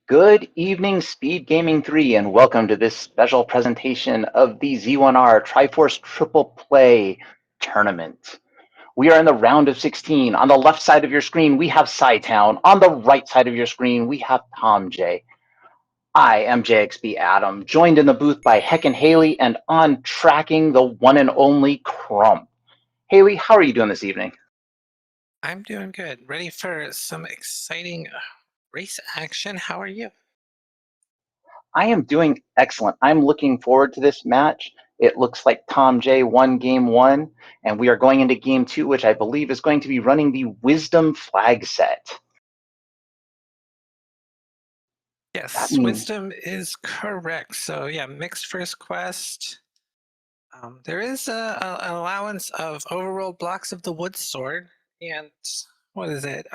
Good evening, Speed Gaming 3, and welcome to this special presentation of the Z1R Triforce Triple Play Tournament. We are in the round of 16. On the left side of your screen, we have cytown. On the right side of your screen, we have thomjay. I am JXB Adam, joined in the booth by Heck and Haley, and on tracking the one and only Crump. Haley, how are you doing this evening? I'm doing good. Ready for some exciting race action. How are you? I am doing excellent. I'm looking forward to this match. It looks like thomjay won game one, and we are going into game two, which I believe is going to be running the Wisdom flag set. That Yes, means wisdom is correct. So yeah, mixed first quest. There is an allowance of overworld blocks of the wood sword, and what is it?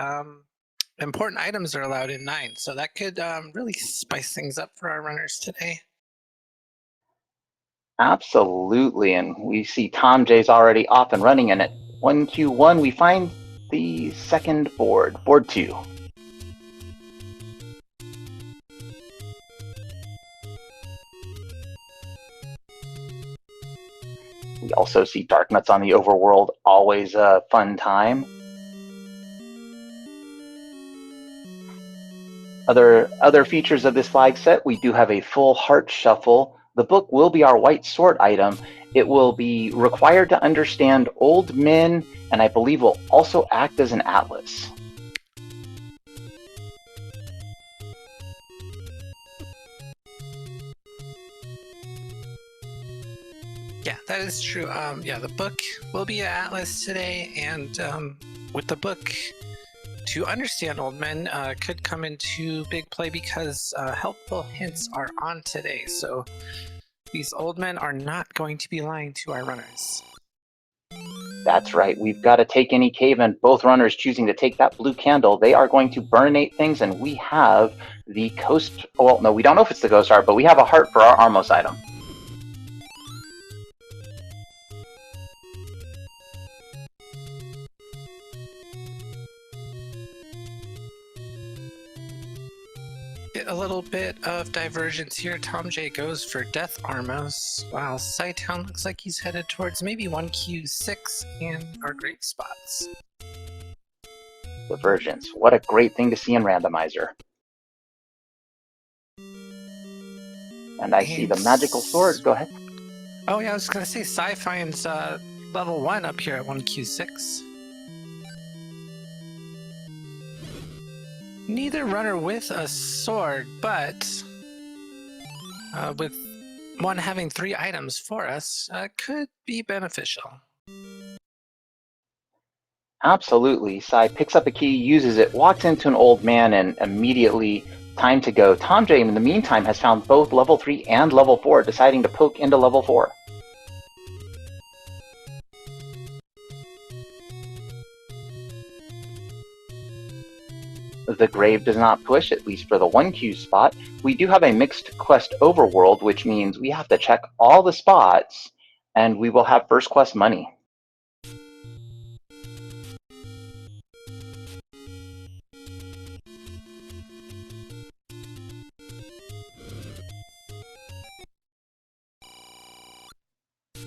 Important items are allowed in 9, so that could really spice things up for our runners today. absolutely, and we see thomjay's already off and running, and at 1Q1 we find the second board, board 2. We also see Dark Nuts on the overworld, always a fun time. Other features of this flag set, we do have a full heart shuffle. The book will be our white sword item. It will be required to understand old men, and I believe will also act as an atlas. Yeah, that is true. Yeah, the book will be an atlas today, and with the book, to understand old men could come into big play because helpful hints are on today. So these old men are not going to be lying to our runners. That's right, we've got to take any cave, and both runners choosing to take that blue candle, they are going to burninate things, and we have the coast, well, no, we don't know if it's the ghost heart, but we have a heart for our Armos item. Get a little bit of divergence here. thomjay goes for Death Armos, while cytown looks like he's headed towards maybe 1Q6 and our great spots. Divergence, what a great thing to see in Randomizer. And I see the magical sword, go ahead. Oh yeah, I was gonna say sci-fi's level 1 up here at 1Q6. Neither runner with a sword, but with one having 3 items for us, could be beneficial. Absolutely. Sai picks up a key, uses it, walks into an old man, and immediately time to go. thomjay, in the meantime, has found both level 3 and level 4, deciding to poke into level 4. The grave does not push, at least for the 1Q spot. We do have a mixed quest overworld, which means we have to check all the spots, and we will have first quest money.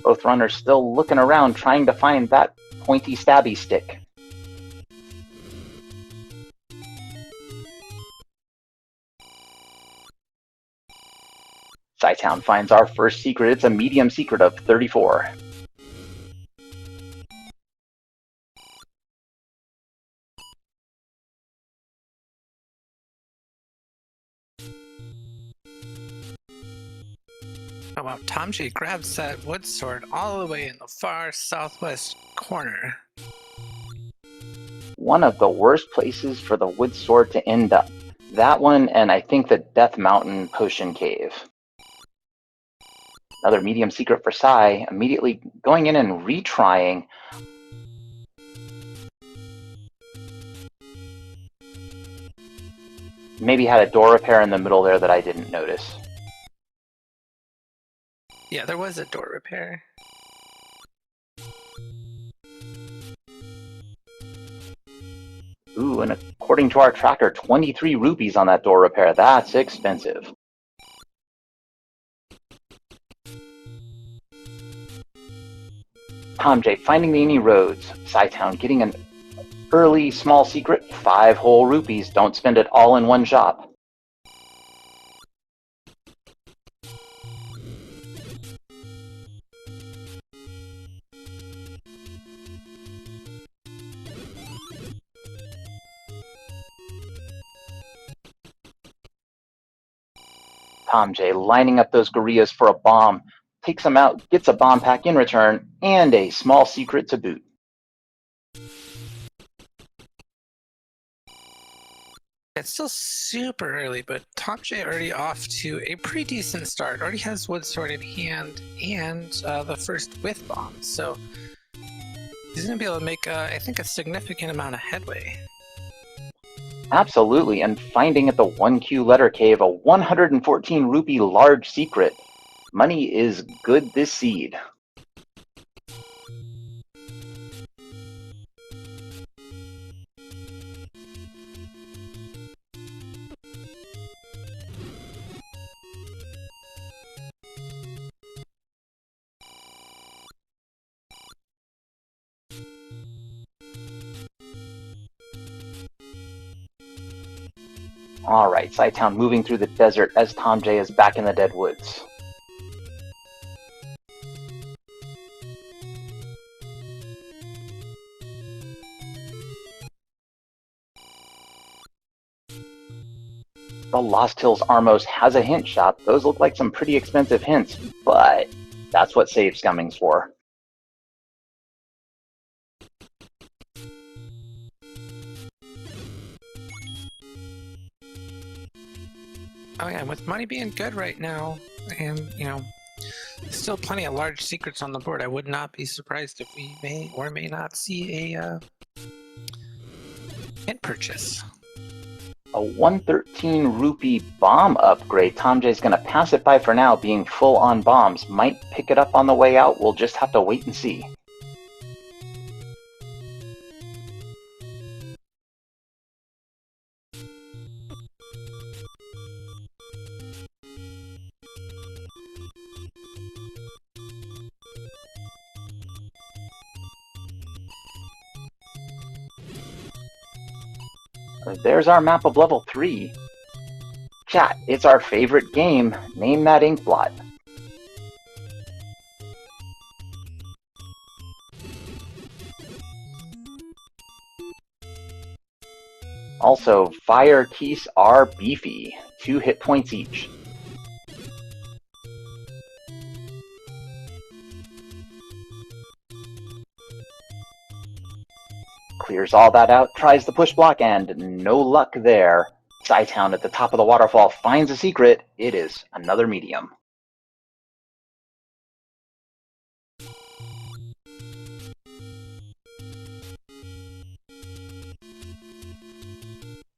Both runners still looking around, trying to find that pointy stabby stick. cytown finds our first secret. It's a medium secret of 34. Oh wow, thomjay grabs that wood sword all the way in the far southwest corner. One of the worst places for the wood sword to end up. That one, and I think the Death Mountain Potion Cave. Another medium secret for Sai, immediately going in and retrying. Maybe had a door repair in the middle there that I didn't notice. Yeah, there was a door repair. Ooh, Ooh, and according to our tracker, 23 rupees on that door repair. That's expensive. TomJay finding the any roads. Cytown getting an early small secret. 5 whole rupees. Don't spend it all in one shop. TomJay lining up those gorillas for a bomb. Takes them out, gets a bomb pack in return, and a small secret to boot. It's still super early, but thomjay already off to a pretty decent start. Already has wood sword in hand and the first whiff bomb, so he's going to be able to make, I think, a significant amount of headway. Absolutely, and finding at the 1Q letter cave a 114 rupee large secret. Money is good this seed. Alright, Cytown moving through the desert as thomjay is back in the dead woods. The Lost Hills Armos has a hint shop. Those look like some pretty expensive hints, but that's what Save Scumming's for. Oh yeah, with money being good right now, and still plenty of large secrets on the board, I would not be surprised if we may or may not see a hint purchase. A 113 rupee bomb upgrade. thomjay's going to pass it by for now, being full on bombs. Might pick it up on the way out. We'll just have to wait and see. There's our map of level 3. Chat, it's our favorite game. Name that ink blot. Also, fire keys are beefy. 2 hit points each. Clears all that out, tries the push block, and no luck there. Cytown at the top of the waterfall finds a secret. It is another medium.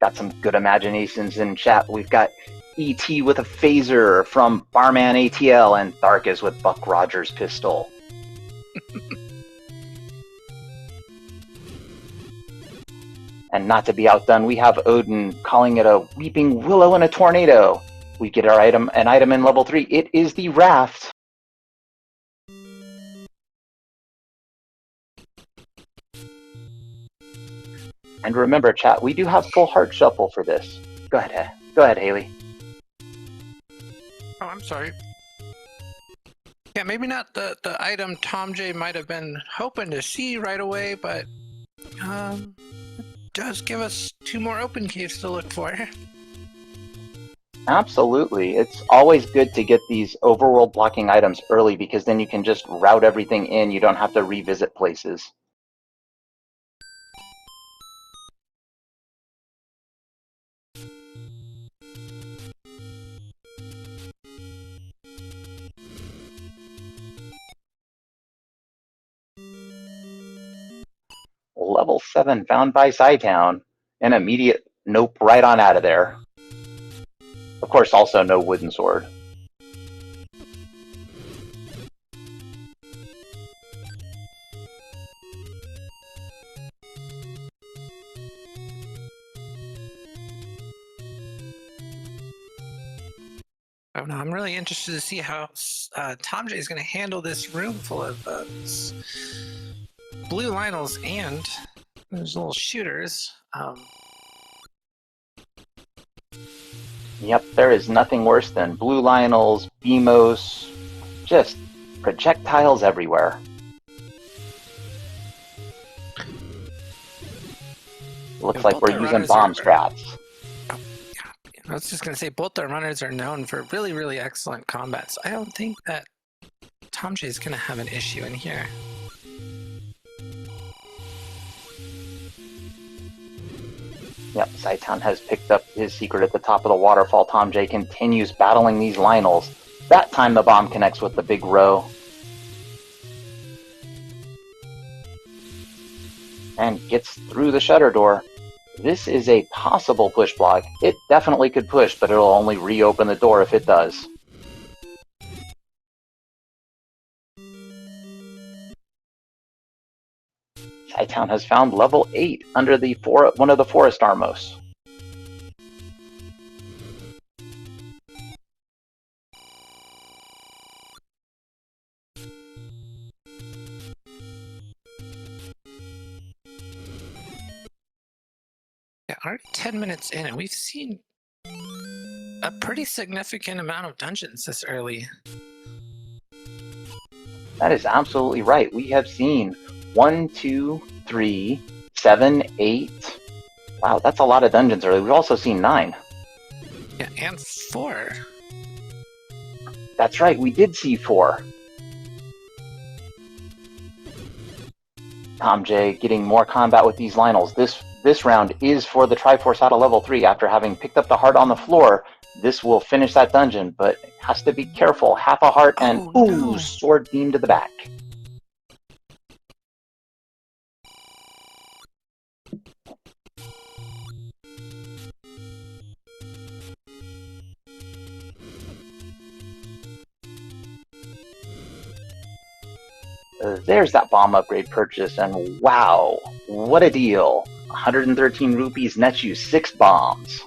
Got some good imaginations in chat. We've got E.T. with a phaser from Barman ATL and Tharkas with Buck Rogers' pistol. And not to be outdone, we have Odin calling it a weeping willow in a tornado. We get our an item in level 3. It is the raft. And remember, chat, we do have full heart shuffle for this. Go ahead, Haley. Oh, I'm sorry. Yeah, maybe not the item thomjay might have been hoping to see right away, but does give us 2 more open caves to look for. Absolutely. It's always good to get these overworld blocking items early because then you can just route everything in. You don't have to revisit places. Level 7 found by Cytown. An immediate nope right on out of there. Of course, also no wooden sword. Oh no, I'm really interested to see how TomJay is going to handle this room full of blue Lionels and those little shooters. Yep, there is nothing worse than blue Lionels, BMOs, just projectiles everywhere. Looks like we're using bomb strats. I was just going to say, both our runners are known for really, really excellent combat, so I don't think that TomJay is going to have an issue in here. Yep, cytown has picked up his secret at the top of the waterfall. TomJay continues battling these Lionels. That time the bomb connects with the big row. And gets through the shutter door. This is a possible push block. It definitely could push, but it'll only reopen the door if it does. cytown has found level 8 under the one of the forest armos. Yeah, already 10 minutes in, and we've seen a pretty significant amount of dungeons this early. That is absolutely right. We have seen 1, 2, 3, 7, 8. Wow, that's a lot of dungeons early. We've also seen 9. Yeah, and 4. That's right, we did see 4. TomJay getting more combat with these Lionels. This round is for the Triforce out of level 3. After having picked up the heart on the floor, this will finish that dungeon, but has to be careful. Half a heart and no. Sword beam to the back. There's that bomb upgrade purchase, and wow, what a deal. 113 rupees nets you 6 bombs.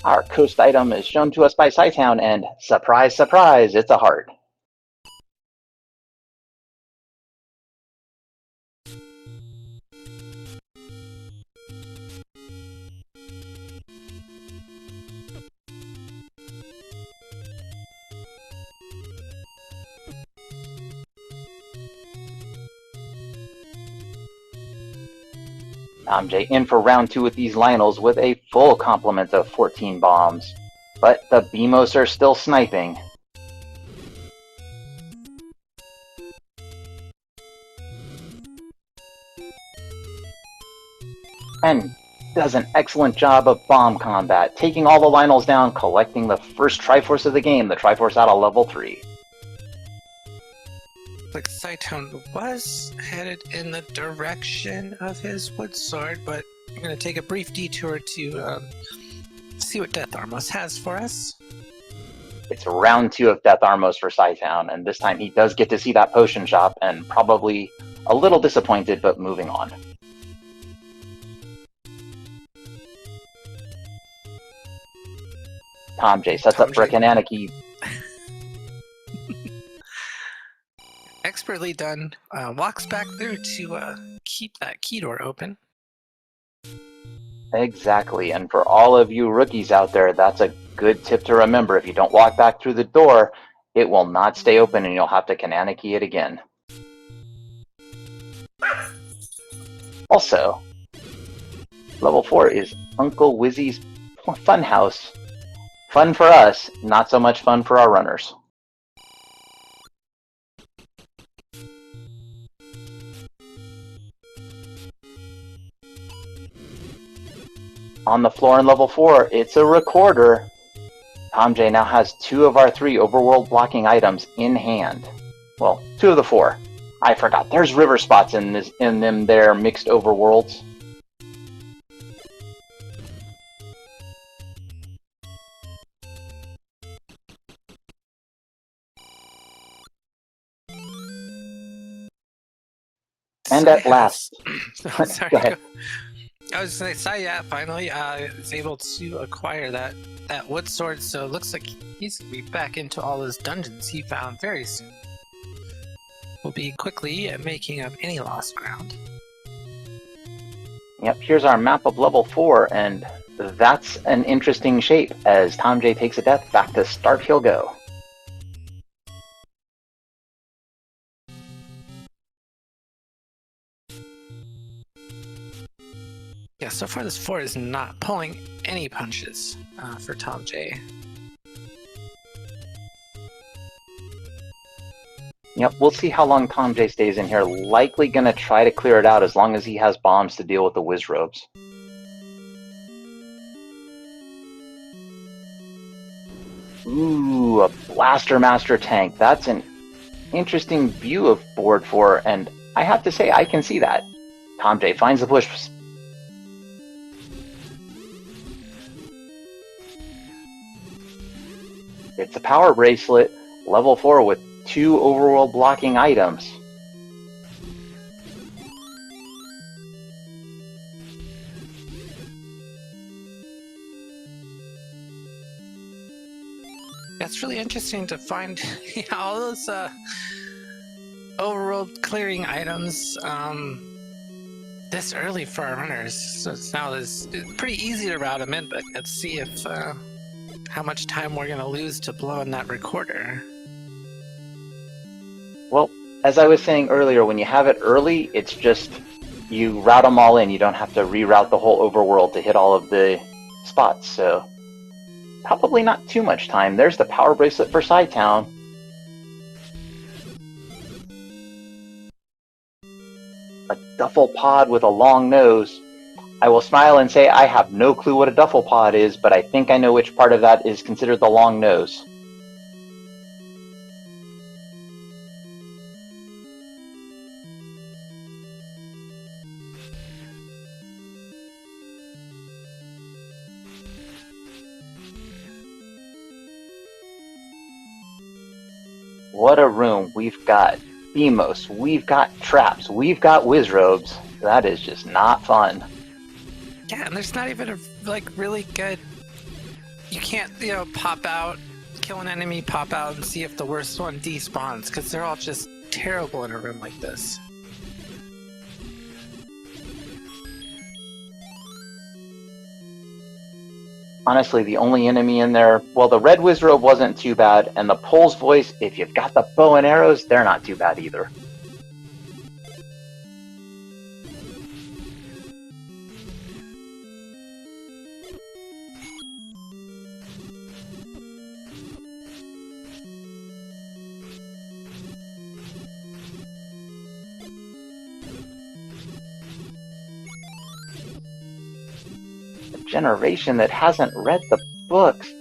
Our coast item is shown to us by cytown, and surprise, surprise, it's a heart. TomJay in for round 2 with these Lionels with a full complement of 14 bombs. But the BMOs are still sniping. And does an excellent job of bomb combat, taking all the Lionels down, collecting the first Triforce of the game, the Triforce out of level 3. Like cytown was headed in the direction of his wood sword, but I'm going to take a brief detour to see what Death Armos has for us. It's round 2 of Death Armos for cytown, and this time he does get to see that potion shop, and probably a little disappointed, but moving on. TomJay sets up for a Kananaki. Expertly done. Walks back through to keep that key door open. Exactly, and for all of you rookies out there, that's a good tip to remember. If you don't walk back through the door, it will not stay open and you'll have to Kananaki it again. Also, level 4 is Uncle Wizzy's Funhouse. Fun for us, not so much fun for our runners. On the floor in level 4, it's a recorder. TomJay now has 2 of our 3 overworld blocking items in hand. Well, 2 of the 4. I forgot. There's river spots in them there mixed overworlds. And at last, Oh, sorry. go ahead. I was going to say, Sayat finally is able to acquire that wood sword, so it looks like he's going to be back into all those dungeons he found very soon. We'll be quickly making up any lost ground. Yep, here's our map of level 4, and that's an interesting shape. As thomjay takes a death, back to start he'll go. Yeah, so far this 4 is not pulling any punches for thomjay. Yep, we'll see how long thomjay stays in here. Likely gonna try to clear it out as long as he has bombs to deal with the whiz robes. Ooh, a Blaster Master tank. That's an interesting view of board 4, and I have to say, I can see that. thomjay finds the push. It's a power bracelet, level 4 with 2 overworld blocking items. That's really interesting to find all those overworld clearing items this early for our runners. So it's pretty easy to route them in, but let's see if how much time we're going to lose to blowing that recorder. Well, as I was saying earlier, when you have it early, it's just you route them all in. You don't have to reroute the whole overworld to hit all of the spots, so probably not too much time. There's the power bracelet for Cytown. A duffel pod with a long nose. I will smile and say I have no clue what a duffel pod is, but I think I know which part of that is considered the long nose. What a room. We've got Beamos, we've got traps, we've got whiz robes. That is just not fun. Yeah, and there's not even a really good. You can't pop out, kill an enemy, pop out, and see if the worst one despawns because they're all just terrible in a room like this. Honestly, the only enemy in there, well, the red whiz robe wasn't too bad, and the Pole's voice, if you've got the bow and arrows, they're not too bad either. Generation that hasn't read the books.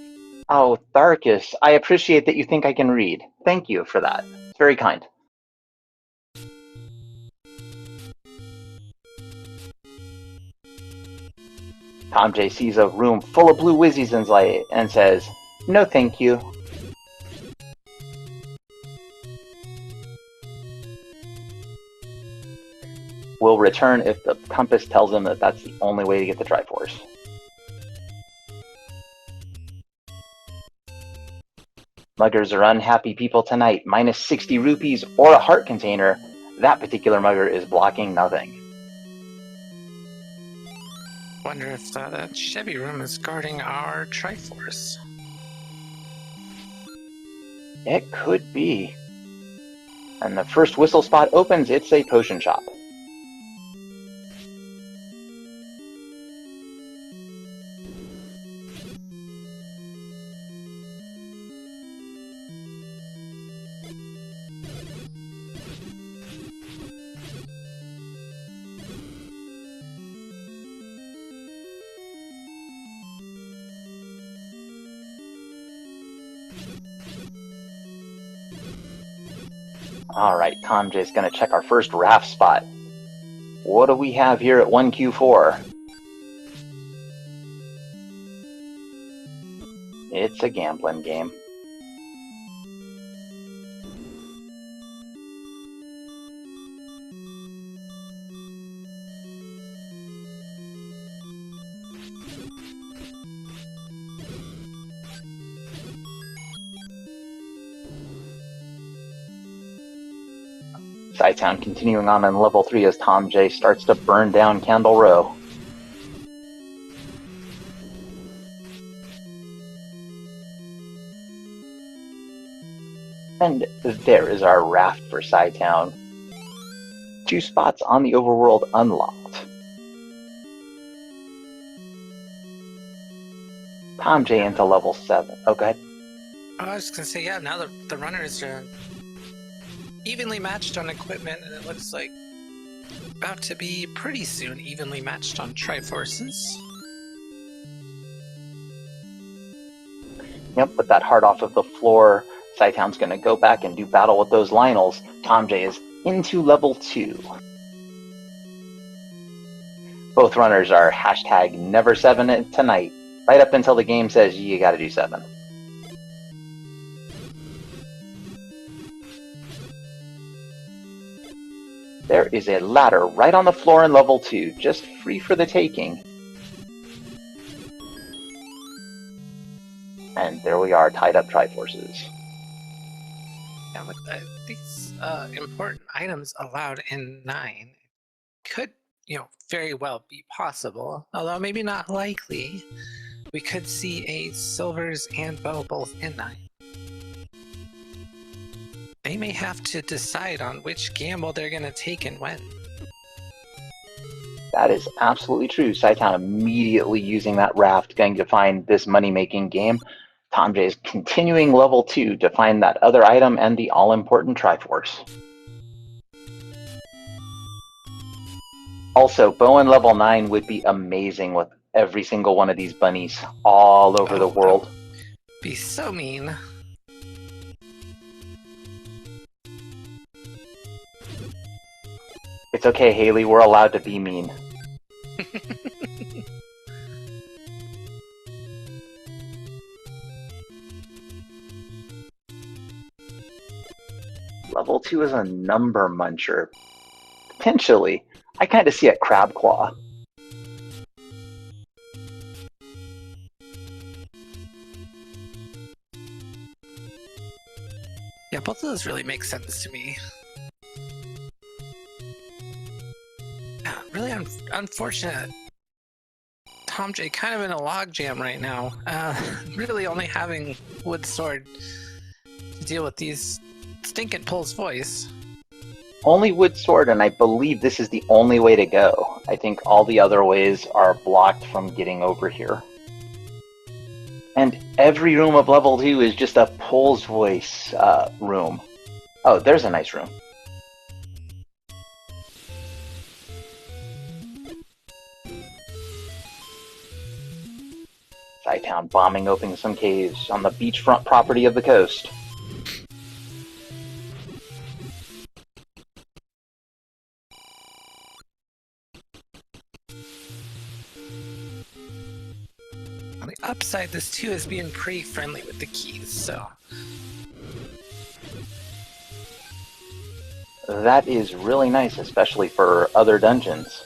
Oh, Tharkus, I appreciate that you think I can read. Thank you for that. It's very kind. thomjay sees a room full of blue whizzies and says, "No thank you." Will return if the compass tells him that that's the only way to get the Triforce. Muggers are unhappy people tonight. Minus 60 rupees or a heart container. That particular mugger is blocking nothing. Wonder if that Chevy room is guarding our Triforce. It could be. And the first whistle spot opens, it's a potion shop. Alright, thomjay's gonna check our first raft spot. What do we have here at 1Q4? It's a gambling game. Cytown continuing on in level 3 as thomjay starts to burn down Candle Row. And there is our raft for Cytown. 2 spots on the overworld unlocked. thomjay into level 7. Oh, go ahead. I was just gonna say, yeah, now the runners are evenly matched on equipment, and it looks like about to be pretty soon evenly matched on Triforces. Yep, with that heart off of the floor, Cytown's going to go back and do battle with those Lionels. thomjay is into level 2. Both runners are hashtag never 7 tonight, right up until the game says you gotta do 7. There is a ladder right on the floor in level 2, just free for the taking. And there we are, tied up Triforces. Yeah, with these important items allowed in 9 could, very well be possible, although maybe not likely. We could see a silvers and bow both in 9. They may have to decide on which gamble they're going to take and when. That is absolutely true. Cytown immediately using that raft, going to find this money-making game. thomjay is continuing level 2 to find that other item and the all-important Triforce. Also, Bowen level 9 would be amazing with every single one of these bunnies all over the world. Be so mean. It's okay, Haley, we're allowed to be mean. Level 2 is a number muncher. Potentially. I kind of see a crab claw. Yeah, both of those really make sense to me. Really unfortunate. thomjay kind of in a logjam right now. Really only having wood sword to deal with these stinking Pull's voice. Only wood sword, and I believe this is the only way to go. I think all the other ways are blocked from getting over here. And every room of level 2 is just a Pull's voice room. Oh, there's a nice room. Cytown bombing open some caves on the beachfront property of the coast. On the upside, this too is being pretty friendly with the keys, so... That is really nice, especially for other dungeons.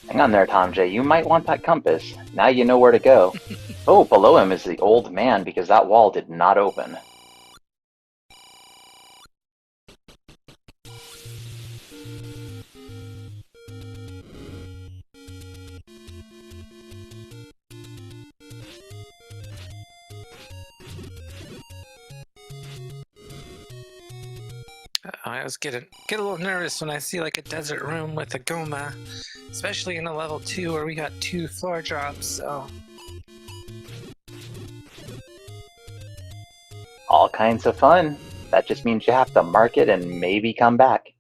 Hang on there, thomjay. You might want that compass. Now you know where to go. Oh, below him is the old man because that wall did not open. I always get a little nervous when I see like a desert room with a Goma, especially in a level 2 where we got 2 floor drops, so... All kinds of fun. That just means you have to mark it and maybe come back.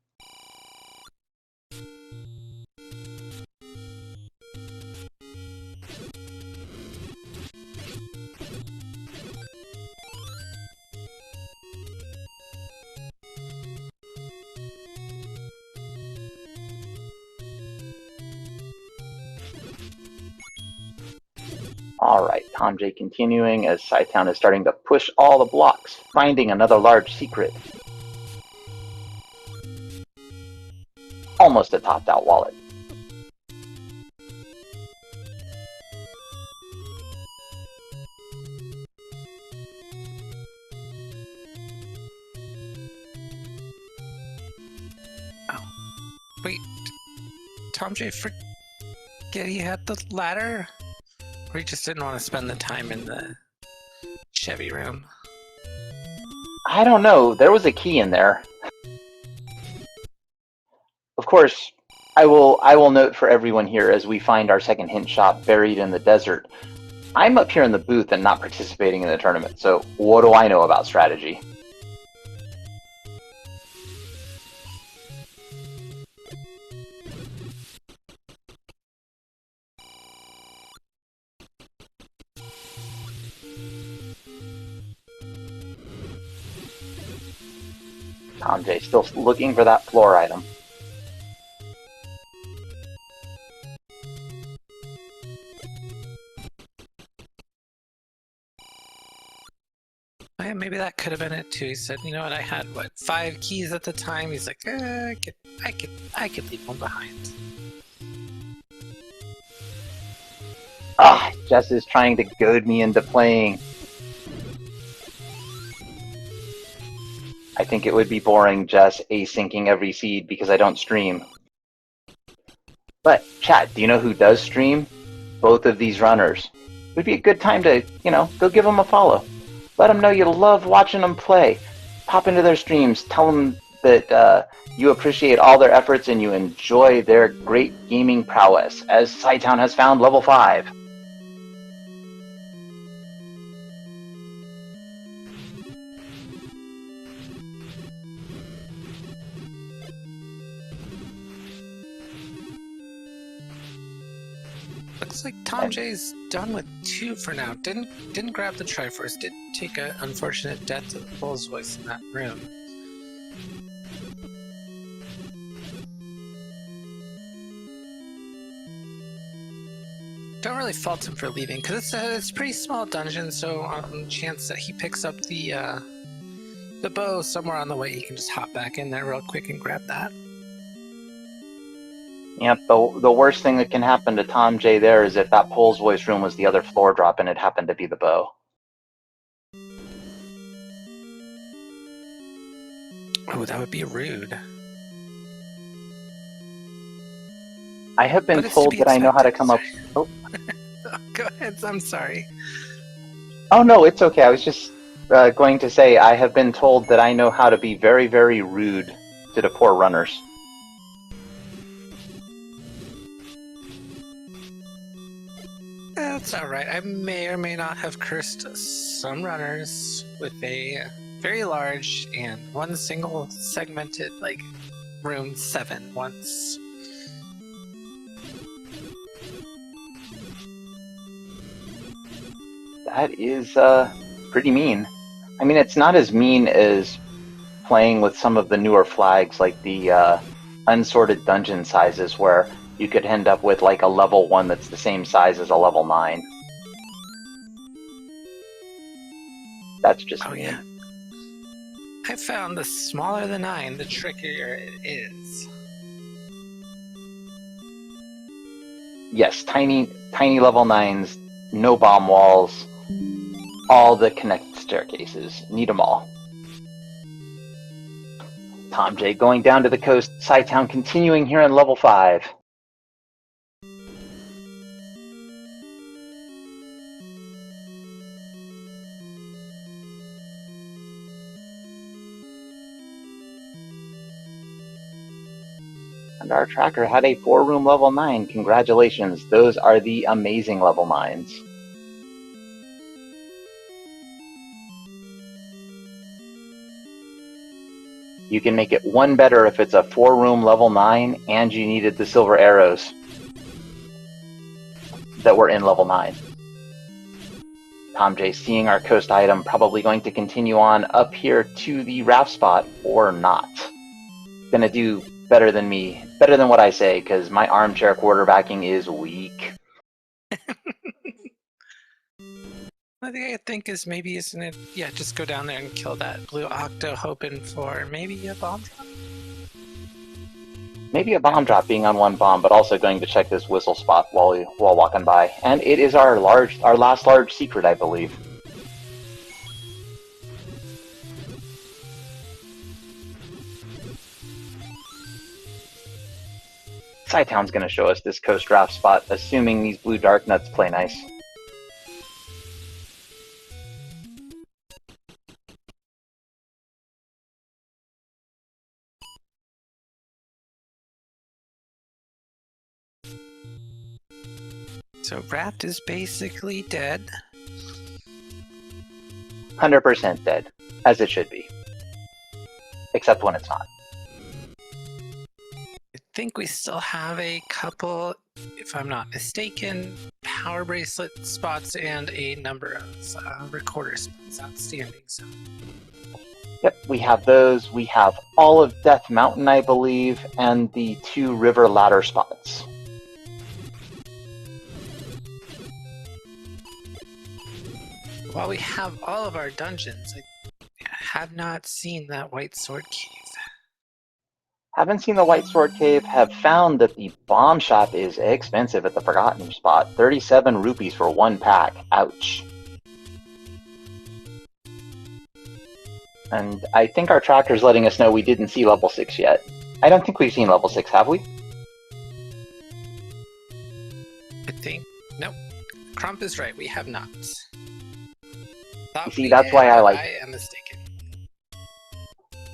Alright, thomjay continuing as Cytown is starting to push all the blocks, finding another large secret. Almost a topped out wallet. Wait, thomjay forget he had the ladder? Or he just didn't want to spend the time in the Chevy room? I don't know. There was a key in there. Of course, I will note for everyone here as we find our second hint shop buried in the desert. I'm up here in the booth and not participating in the tournament, so what do I know about strategy? thomjay still looking for that floor item. Oh, yeah, maybe that could have been it too. He said, you know what, I had, 5 keys at the time? He's like, I could leave one behind. Ah, Jess is trying to goad me into playing. I think it would be boring, Jess, asyncing every seed because I don't stream. But, chat, do you know who does stream? Both of these runners. It would be a good time to, go give them a follow. Let them know you love watching them play. Pop into their streams, tell them that you appreciate all their efforts and you enjoy their great gaming prowess, as cytown has found level 5. Looks like thomjay's done with 2 for now. Didn't grab the Triforce. Did take an unfortunate death to the Bull's voice in that room. Don't really fault him for leaving because it's a pretty small dungeon. So on the chance that he picks up the bow somewhere on the way, he can just hop back in there real quick and grab that. Yep, the worst thing that can happen to thomjay there is if that Pole's voice room was the other floor drop and it happened to be the bow. Oh, that would be rude. I have been told that I know how to come up... Oh. Go ahead, I'm sorry. Oh no, it's okay. I was just going to say I have been told that I know how to be very, very rude to the poor runners. That's alright. I may or may not have cursed some runners with a very large and one single segmented, room 7 once. That is pretty mean. I mean, it's not as mean as playing with some of the newer flags, like the unsorted dungeon sizes, where you could end up with like a level 1 that's the same size as a level 9. That's just mean. Yeah. I found the smaller the 9, the trickier it is. Yes, tiny level 9s, no bomb walls, all the connected staircases. Need them all. thomjay going down to the coast, cytown continuing here in level 5. And our tracker had a 4-room level 9. Congratulations, those are the amazing level 9s. You can make it one better if it's a 4-room level 9 and you needed the silver arrows that were in level 9. thomjay seeing our coast item, probably going to continue on up here to the raft spot or not. Gonna do better than me, better than what I say, because my armchair quarterbacking is weak. The thing I think is maybe, isn't it? Yeah, just go down there and kill that blue octo, hoping for maybe a bomb drop? Maybe a bomb drop being on one bomb, but also going to check this whistle spot while walking by. And it is our last large secret, I believe. Cytown's going to show us this coast draft spot, assuming these blue dark nuts play nice. So Raft is basically dead. 100% dead, as it should be. Except when it's not. I think we still have a couple, if I'm not mistaken, power bracelet spots and a number of recorder spots outstanding. So. Yep, we have those. We have all of Death Mountain, I believe, and the 2 river ladder spots. While we have all of our dungeons, I have not seen that White Sword Cave. Haven't seen the White Sword Cave, have found that the bomb shop is expensive at the Forgotten spot. 37 rupees for 1 pack. Ouch. And I think our tracker's letting us know we didn't see level 6 yet. I don't think we've seen level 6, have we? I think, nope. Crump is right, we have not. You see, that's why I like... I am mistaken.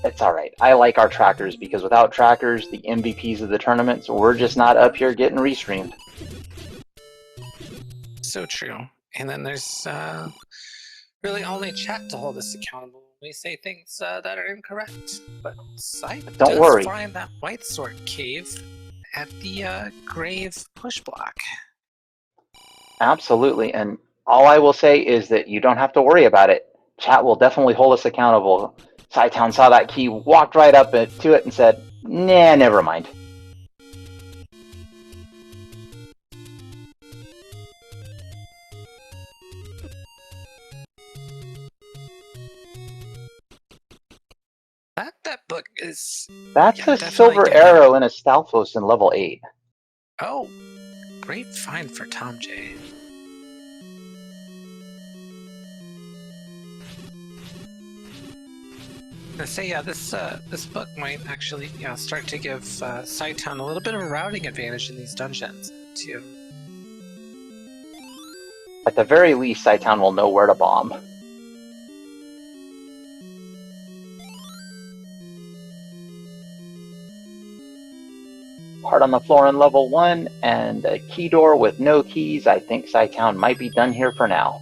It's alright. I like our trackers, because without trackers, the MVPs of the tournaments, we're just not up here getting restreamed. So true. And then there's really only chat to hold us accountable when we say things that are incorrect. But Scythe Don't does worry. find that White Sword Cave at the Grave push block. Absolutely, and all I will say is that you don't have to worry about it. Chat will definitely hold us accountable. Cytown saw that key, walked right up to it, and said, nah, never mind. That book is... That's yeah, a definitely silver different. arrow and a Stalfos in level 8. Oh, great find for thomjay. I say, yeah, this book might actually, start to give Cytown a little bit of a routing advantage in these dungeons too. At the very least, Cytown will know where to bomb. Heart on the floor in level 1, and a key door with no keys. I think Cytown might be done here for now.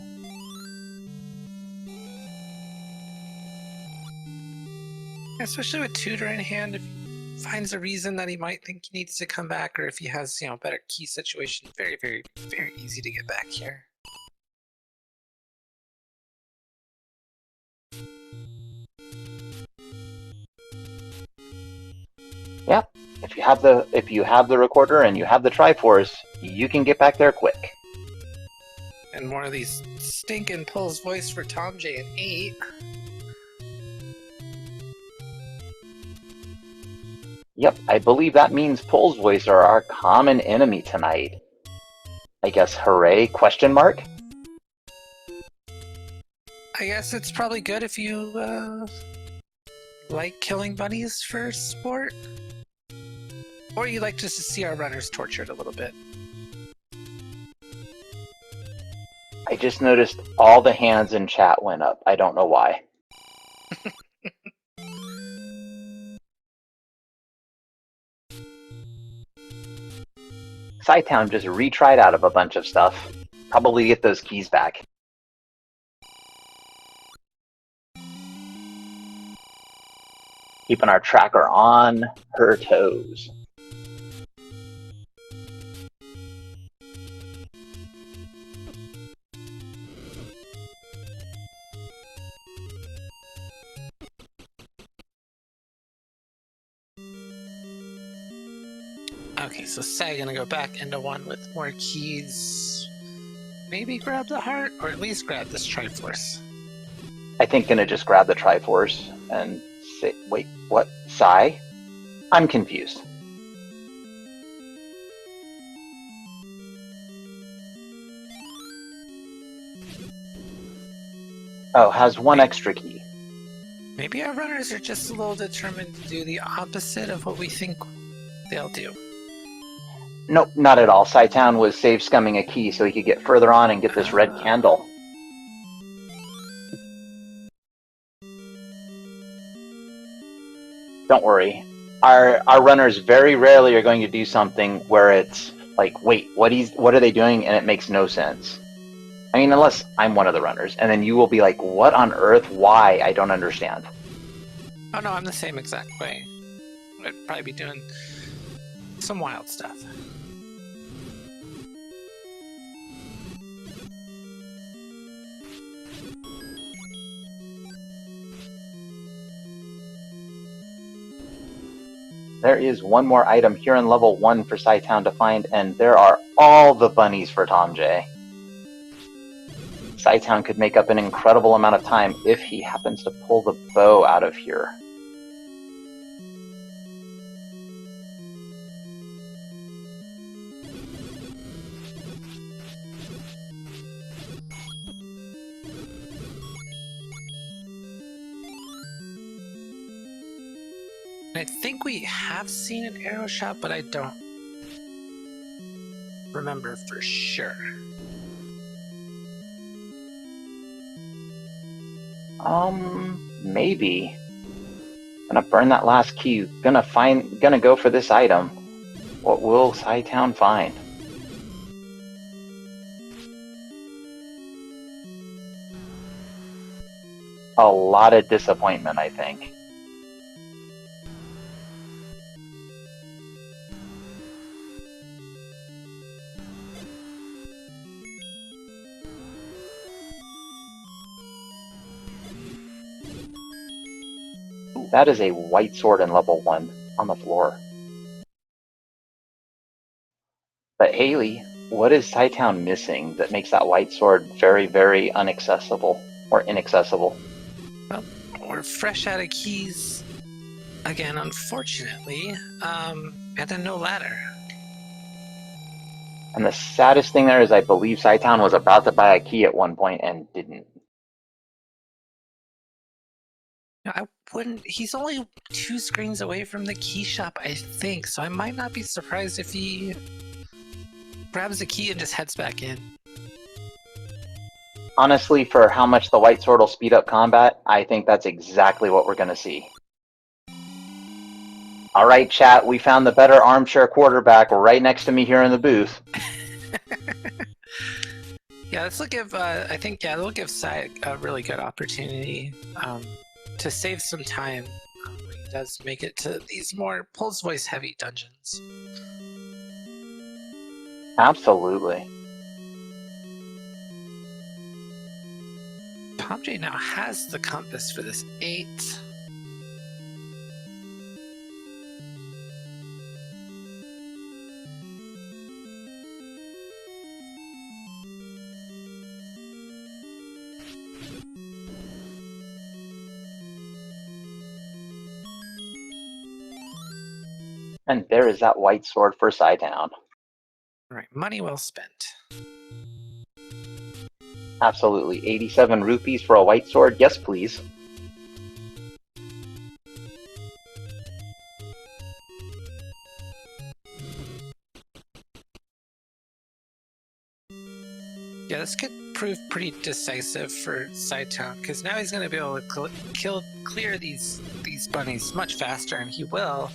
Especially with Tutor in hand, if he finds a reason that he might think he needs to come back, or if he has, better key situation, very, very, very easy to get back here. Yeah, if you have the recorder and you have the Triforce, you can get back there quick. And more of these stinking pulls voice for thomjay at 8. Yep, I believe that means Pull's Voice are our common enemy tonight. I guess hooray, question mark? I guess it's probably good if you, like killing bunnies for sport. Or you like just to see our runners tortured a little bit. I just noticed all the hands in chat went up. I don't know why. Cytown just retried out of a bunch of stuff. Probably get those keys back. Keeping our tracker on her toes. Okay, so Sag gonna go back into one with more keys. Maybe grab the heart, or at least grab this Triforce. I think gonna just grab the Triforce and say, wait, what? Psy? I'm confused. Oh, has one extra key. Maybe our runners are just a little determined to do the opposite of what we think they'll do. Nope, not at all. Cytown was save scumming a key so he could get further on and get this red candle. Don't worry. Our runners very rarely are going to do something where it's like, wait, what are they doing? And it makes no sense. I mean, unless I'm one of the runners, and then you will be like, what on earth? Why? I don't understand. Oh no, I'm the same exact way. I'd probably be doing some wild stuff. There is one more item here in level 1 for Cytown to find, and there are all the bunnies for thomjay. Cytown could make up an incredible amount of time if he happens to pull the bow out of here. I think we have seen an arrow shot, but I don't remember for sure. Maybe. Gonna burn that last key. Gonna go for this item. What will Cytown find? A lot of disappointment, I think. That is a white sword in level 1 on the floor. But Haley, what is Cytown missing that makes that white sword very, very unaccessible or inaccessible? Well, we're fresh out of keys again, unfortunately, and then no ladder. And the saddest thing there is I believe Cytown was about to buy a key at one point and didn't. I wouldn't. He's only 2 screens away from the key shop, I think, so I might not be surprised if he grabs the key and just heads back in. Honestly, for how much the white sword will speed up combat, I think that's exactly what we're going to see. All right, chat, we found the better armchair quarterback right next to me here in the booth. Yeah, this will give, I think, yeah, it'll give Cy a really good opportunity to save some time when he does make it to these more pulse voice heavy dungeons. Absolutely. thomjay now has the compass for this 8. And there is that white sword for Cytown. All right, money well spent. Absolutely. 87 rupees for a white sword? Yes, please. Yeah, this could prove pretty decisive for Cytown, because now he's going to be able to clear these bunnies much faster, and he will.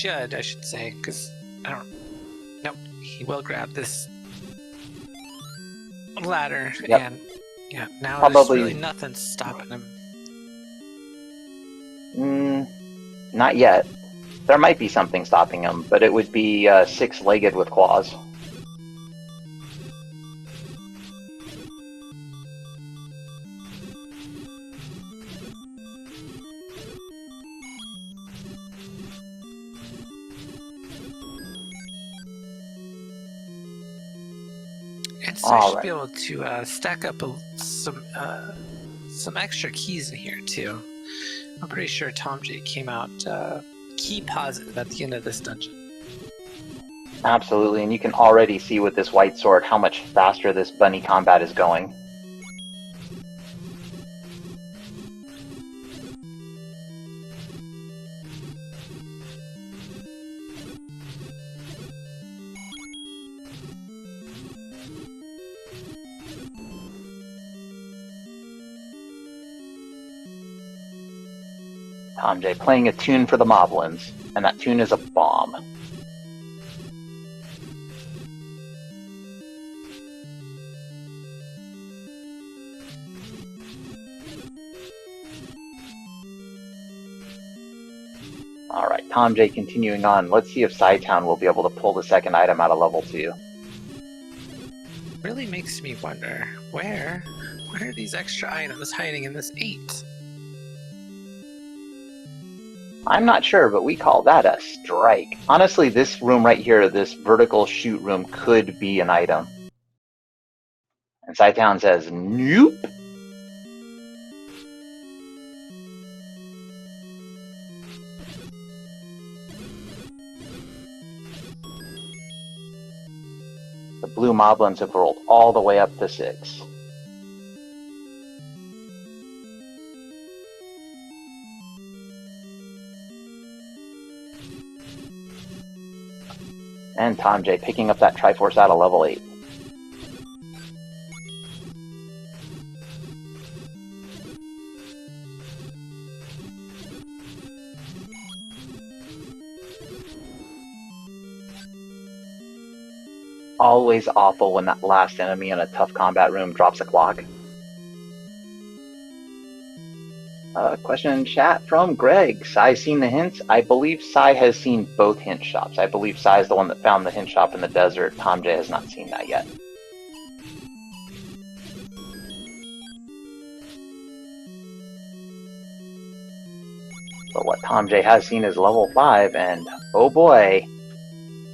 I should say, because I don't. Nope, he will grab this ladder, Yep. and yeah, now Probably, there's really nothing stopping him. Not yet. There might be something stopping him, but it would be 6-legged with claws. And so I should be able to stack up some extra keys in here too. I'm pretty sure thomjay came out key positive at the end of this dungeon. Absolutely, and you can already see with this white sword how much faster this bunny combat is going. TomJay playing a tune for the Moblins, and that tune is a bomb. Alright, TomJay continuing on. Let's see if cytown will be able to pull the second item out of level 2. Really makes me wonder, where are these extra items hiding in this 8? I'm not sure, but we call that a strike. Honestly, this room right here, this vertical shoot room, could be an item. And cytown says, nope. The blue moblins have rolled all the way up to 6. And TomJay picking up that Triforce out of level 8. Always awful when that last enemy in a tough combat room drops a clock. Question in chat from Greg. Sai seen the hints? I believe Sai has seen both hint shops. I believe Sai is the one that found the hint shop in the desert. TomJay has not seen that yet. But what TomJay has seen is level 5, and oh boy,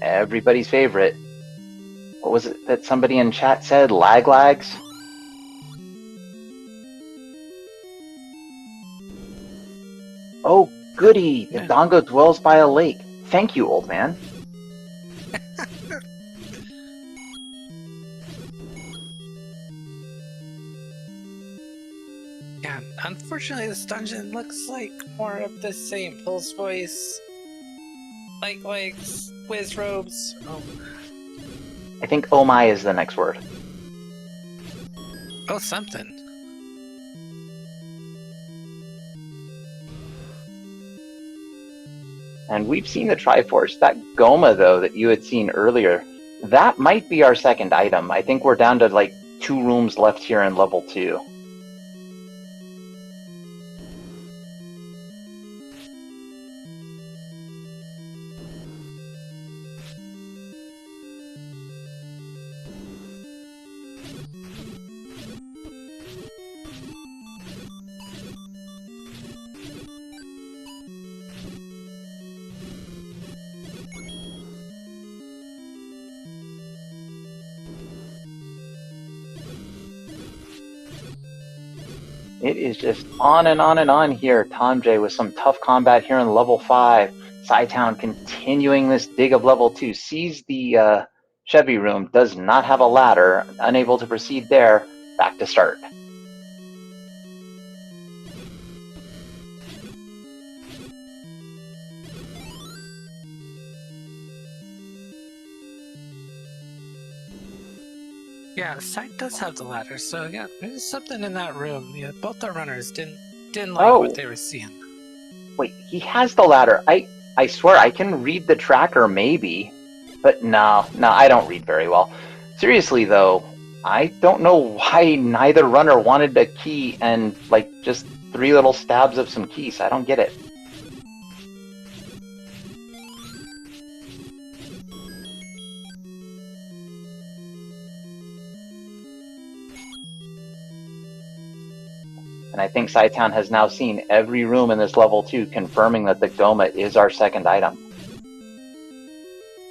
everybody's favorite. What was it that somebody in chat said? Lags? Oh, goody! The Dongo dwells by a lake. Thank you, old man. Yeah, unfortunately this dungeon looks like more of the same. Pulse voice, light legs, whiz robes. Oh. I think oh my is the next word. Oh, something. And we've seen the Triforce. That Goma, though, that you had seen earlier, that might be our second item. I think we're down to like 2 rooms left here in level 2. It is just on and on and on here. TomJay with some tough combat here in level 5. cytown continuing this dig of level 2. Sees the Chevy room, does not have a ladder, unable to proceed there. Back to start. Yeah, Sight does have the ladder, so yeah, there's something in that room. Yeah, both the runners didn't like what they were seeing. Wait, he has the ladder. I swear I can read the tracker maybe, but no, I don't read very well. Seriously though, I don't know why neither runner wanted a key and like just 3 little stabs of some keys. I don't get it. And I think cytown has now seen every room in this level 2, confirming that the Goma is our second item.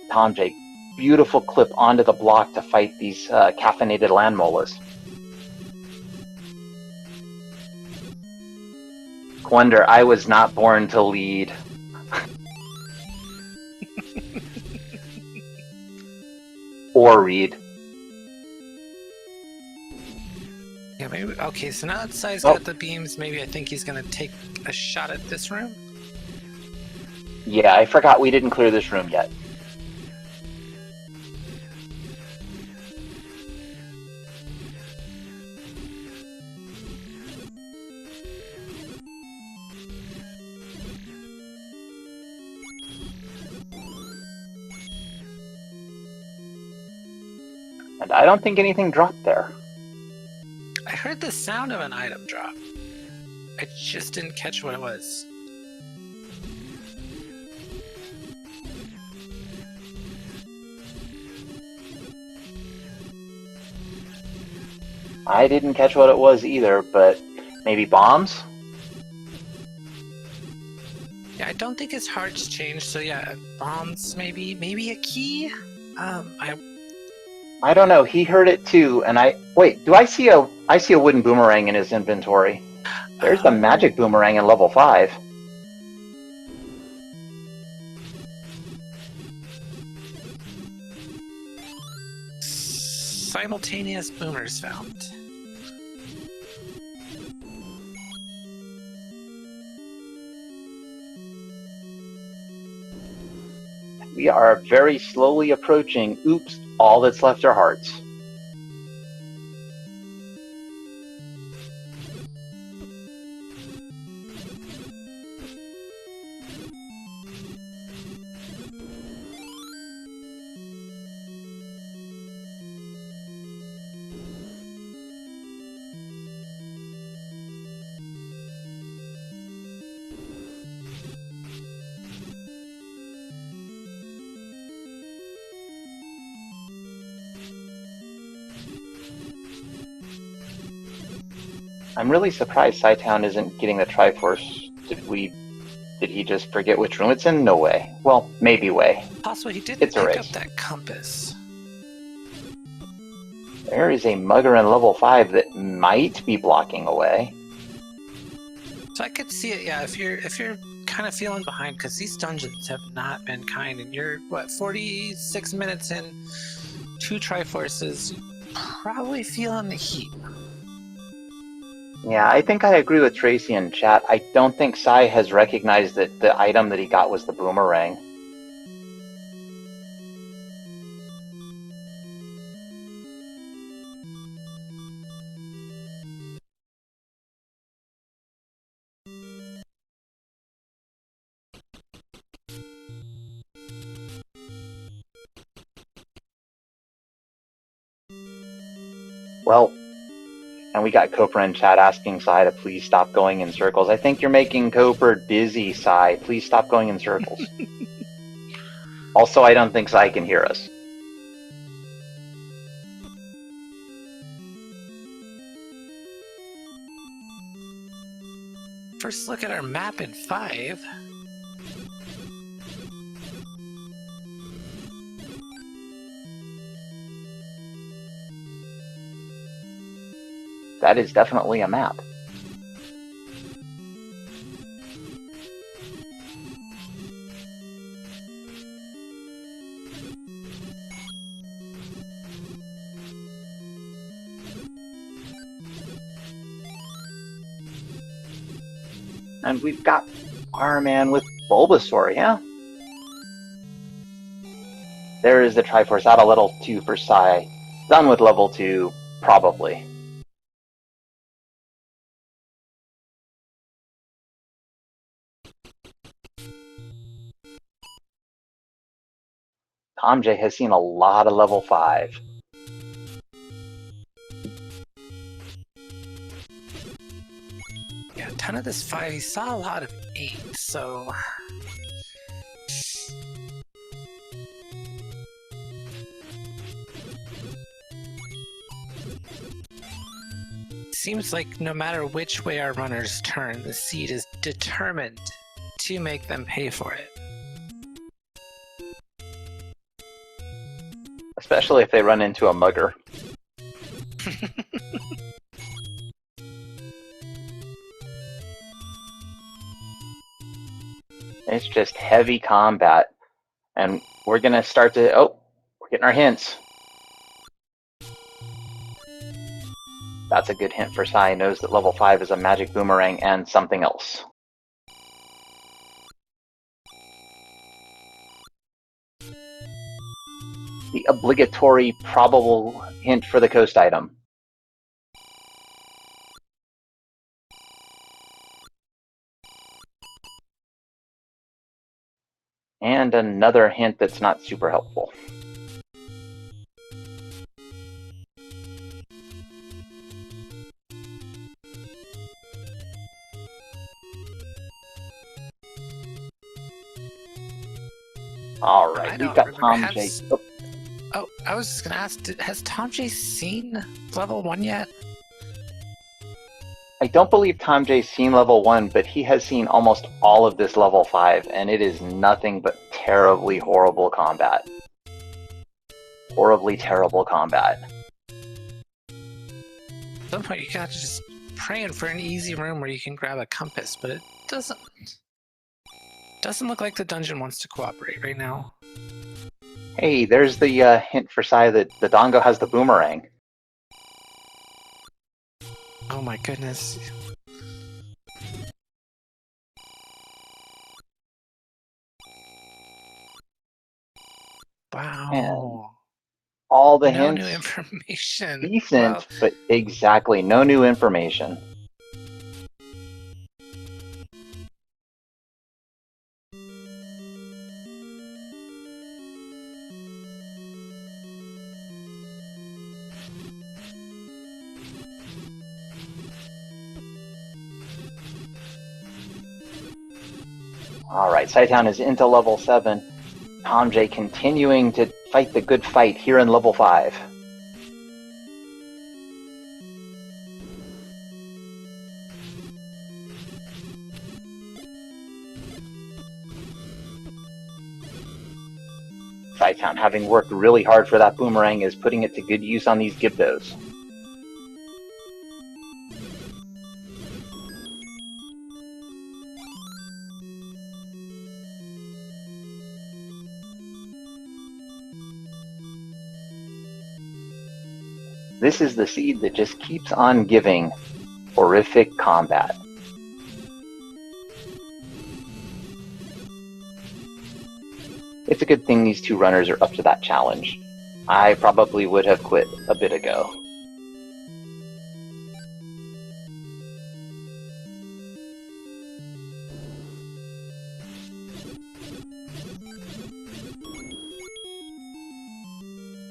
TomJay, beautiful clip onto the block to fight these caffeinated land molas. Quender, I was not born to lead. Or read. Yeah, maybe. Okay, so now that Sai's got the beams, maybe I think he's gonna take a shot at this room. Yeah, I forgot we didn't clear this room yet. I don't think anything dropped there. I heard the sound of an item drop. I just didn't catch what it was. I didn't catch what it was either, but maybe bombs? Yeah, I don't think his heart's changed, so yeah, bombs maybe. Maybe a key? I don't know. He heard it too, and wait. Do I see a wooden boomerang in his inventory? There's the magic boomerang in level 5. Simultaneous boomers found. We are very slowly approaching. Oops! All that's left are hearts. I'm really surprised cytown isn't getting the Triforce. Did he just forget which room it's in? No way. Well, maybe way. Possibly he didn't It's a pick race. up that compass. There is a mugger in level 5 that might be blocking away. So I could see it, yeah, if you're kind of feeling behind, because these dungeons have not been kind, and you're, what, 46 minutes in, 2 Triforces, probably feeling the heat. Yeah, I think I agree with Tracy in chat. I don't think Sai has recognized that the item that he got was the boomerang. Well, and we got Cooper in chat asking Sai to please stop going in circles. I think you're making Cooper dizzy, Sai. Please stop going in circles. Also, I don't think Sai can hear us. First look at our map in 5. That is definitely a map. And we've got our man with Bulbasaur, yeah? There is the Triforce out of level 2 for Sai. Done with level 2, probably. thomjay has seen a lot of level 5. Yeah, a ton of this 5. He saw a lot of 8, so... Seems like no matter which way our runners turn, the seed is determined to make them pay for it. Especially if they run into a mugger. It's just heavy combat. And we're gonna start to... Oh, we're getting our hints. That's a good hint for Sai. Knows that level 5 is a magic boomerang and something else. The obligatory probable hint for the coast item. And another hint that's not super helpful. All I right, we've don't got remember. TomJay. Oh, I was just gonna ask, has TomJay seen level 1 yet? I don't believe TomJay's seen level 1, but he has seen almost all of this level 5, and it is nothing but terribly horrible combat. Horribly terrible combat. At some point, you gotta just praying for an easy room where you can grab a compass, but it doesn't look like the dungeon wants to cooperate right now. Hey, there's the hint for Sai that the Dongo has the boomerang. Oh my goodness. Wow. And all the No hints, new information. decent, Well, but exactly, no new information. Alright, cytown is into level 7. TomJay continuing to fight the good fight here in level 5. cytown, having worked really hard for that boomerang, is putting it to good use on these Gibdos. This is the seed that just keeps on giving horrific combat. It's a good thing these two runners are up to that challenge. I probably would have quit a bit ago.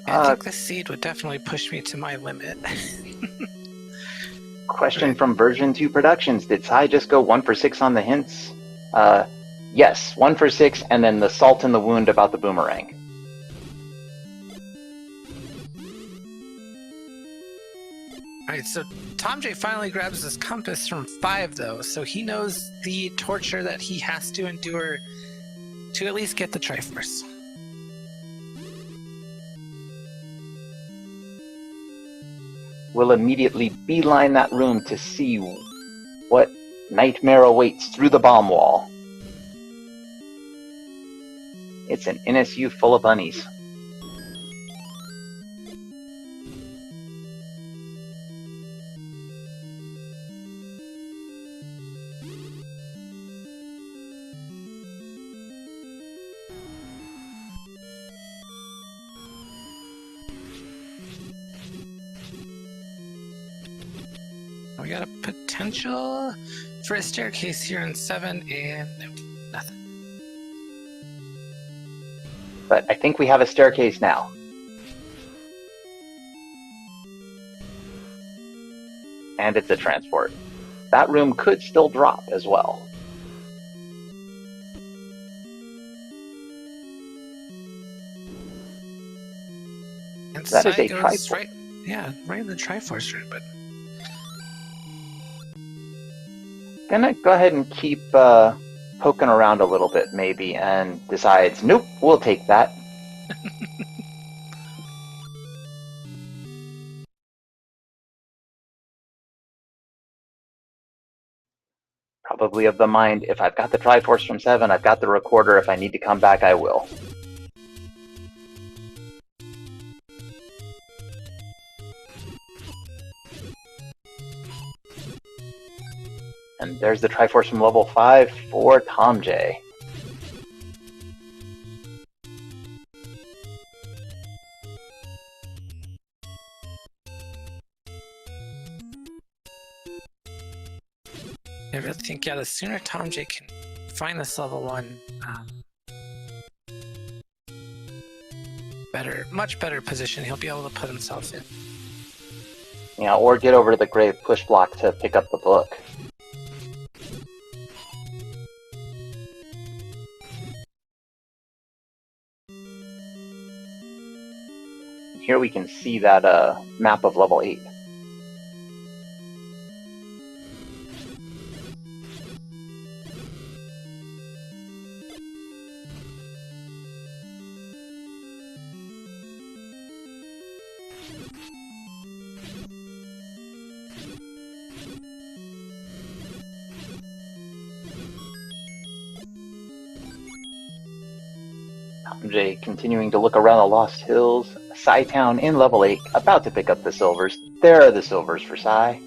I think this seed would definitely push me to my limit. Question from Version 2 Productions. Did Sai just go 1 for 6 on the hints? Yes, 1 for 6, and then the salt in the wound about the boomerang. Alright, so TomJay finally grabs his compass from 5, though, so he knows the torture that he has to endure to at least get the Triforce. Will immediately beeline that room to see what nightmare awaits through the bomb wall. It's an NSU full of bunnies. We got a potential for a staircase here in 7, and no, nothing. But I think we have a staircase now. And it's a transport. That room could still drop as well. And That is Sai a goes Triforce. right in the Triforce room, but Gonna go ahead and keep poking around a little bit maybe, and decides, nope, we'll take that. Probably of the mind, if I've got the Triforce from 7, I've got the recorder, if I need to come back, I will. And there's the Triforce from level 5 for TomJay. I really think, the sooner TomJay can find this level 1, much better position he'll be able to put himself in. Yeah, or get over to the grave push block to pick up the book. here we can see that map of level 8. thomjay continuing to look around the Lost Hills. Cytown in level 8, about to pick up the silvers. There are the silvers for Cy.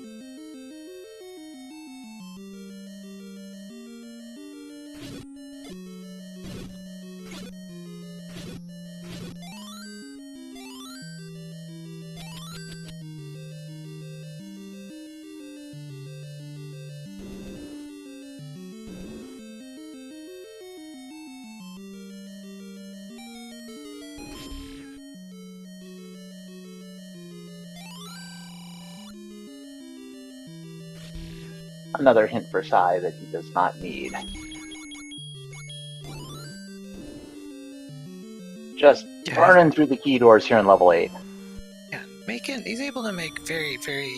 Another hint for Cy that he does not need. Just burning through the key doors here in level 8. Yeah, he's able to make very, very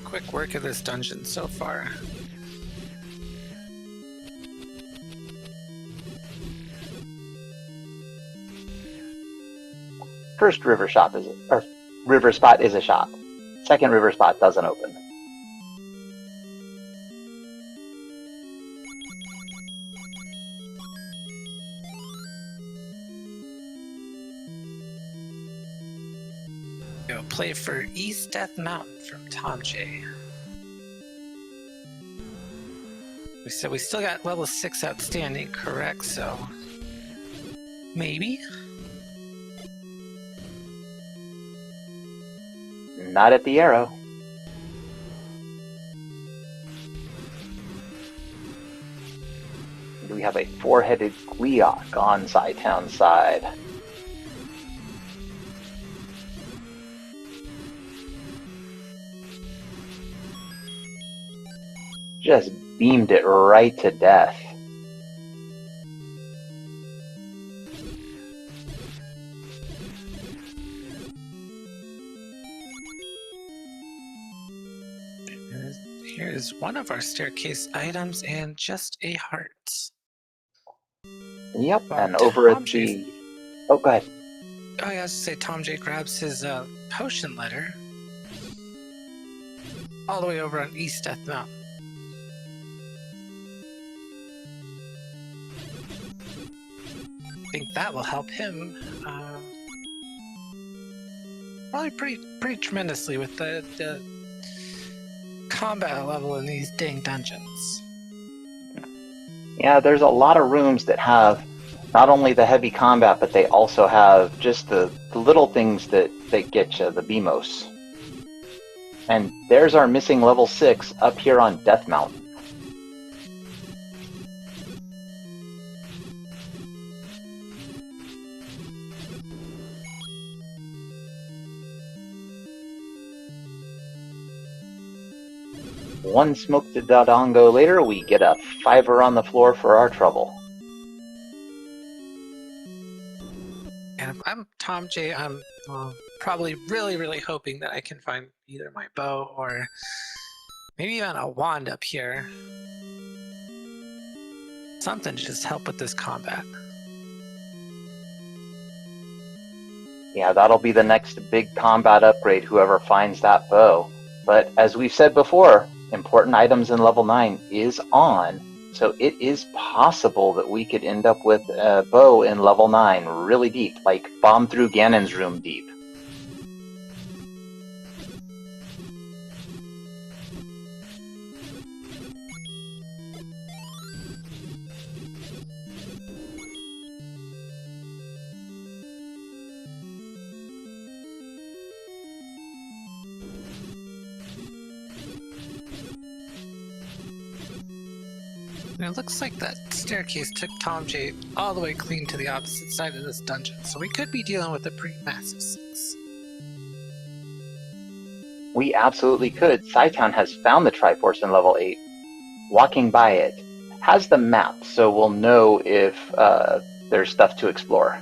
quick work of this dungeon so far. First river spot is a shop. Second river spot doesn't open. Play for East Death Mountain from thomjay. We said we still got level 6 outstanding, correct? So maybe? Not at the arrow. We have a 4-headed Gleeok on Cytown's side. Just beamed it right to death. Here's one of our staircase items and just a heart. Yep, and over at the... Oh, go ahead. Oh, yeah, I was to say thomjay grabs his potion letter all the way over on East Death Mountain. I think that will help him probably pretty tremendously with the combat level in these dang dungeons. Yeah, there's a lot of rooms that have not only the heavy combat, but they also have just the little things that get you, the BMOS. And there's our missing level 6 up here on Death Mountain. One smoked Dodongo later, we get a 5er on the floor for our trouble. And if I'm thomjay, I'm probably really hoping that I can find either my bow or maybe even a wand up here. Something to just help with this combat. Yeah, that'll be the next big combat upgrade, whoever finds that bow. But as we've said before, important items in level 9 is on, so it is possible that we could end up with a bow in level 9 really deep, like bomb through Ganon's room deep. And it looks like that staircase took thomjay all the way clean to the opposite side of this dungeon, so we could be dealing with a pretty massive 6. We absolutely could. Cytown has found the Triforce in level 8. Walking by it has the map, so we'll know if there's stuff to explore.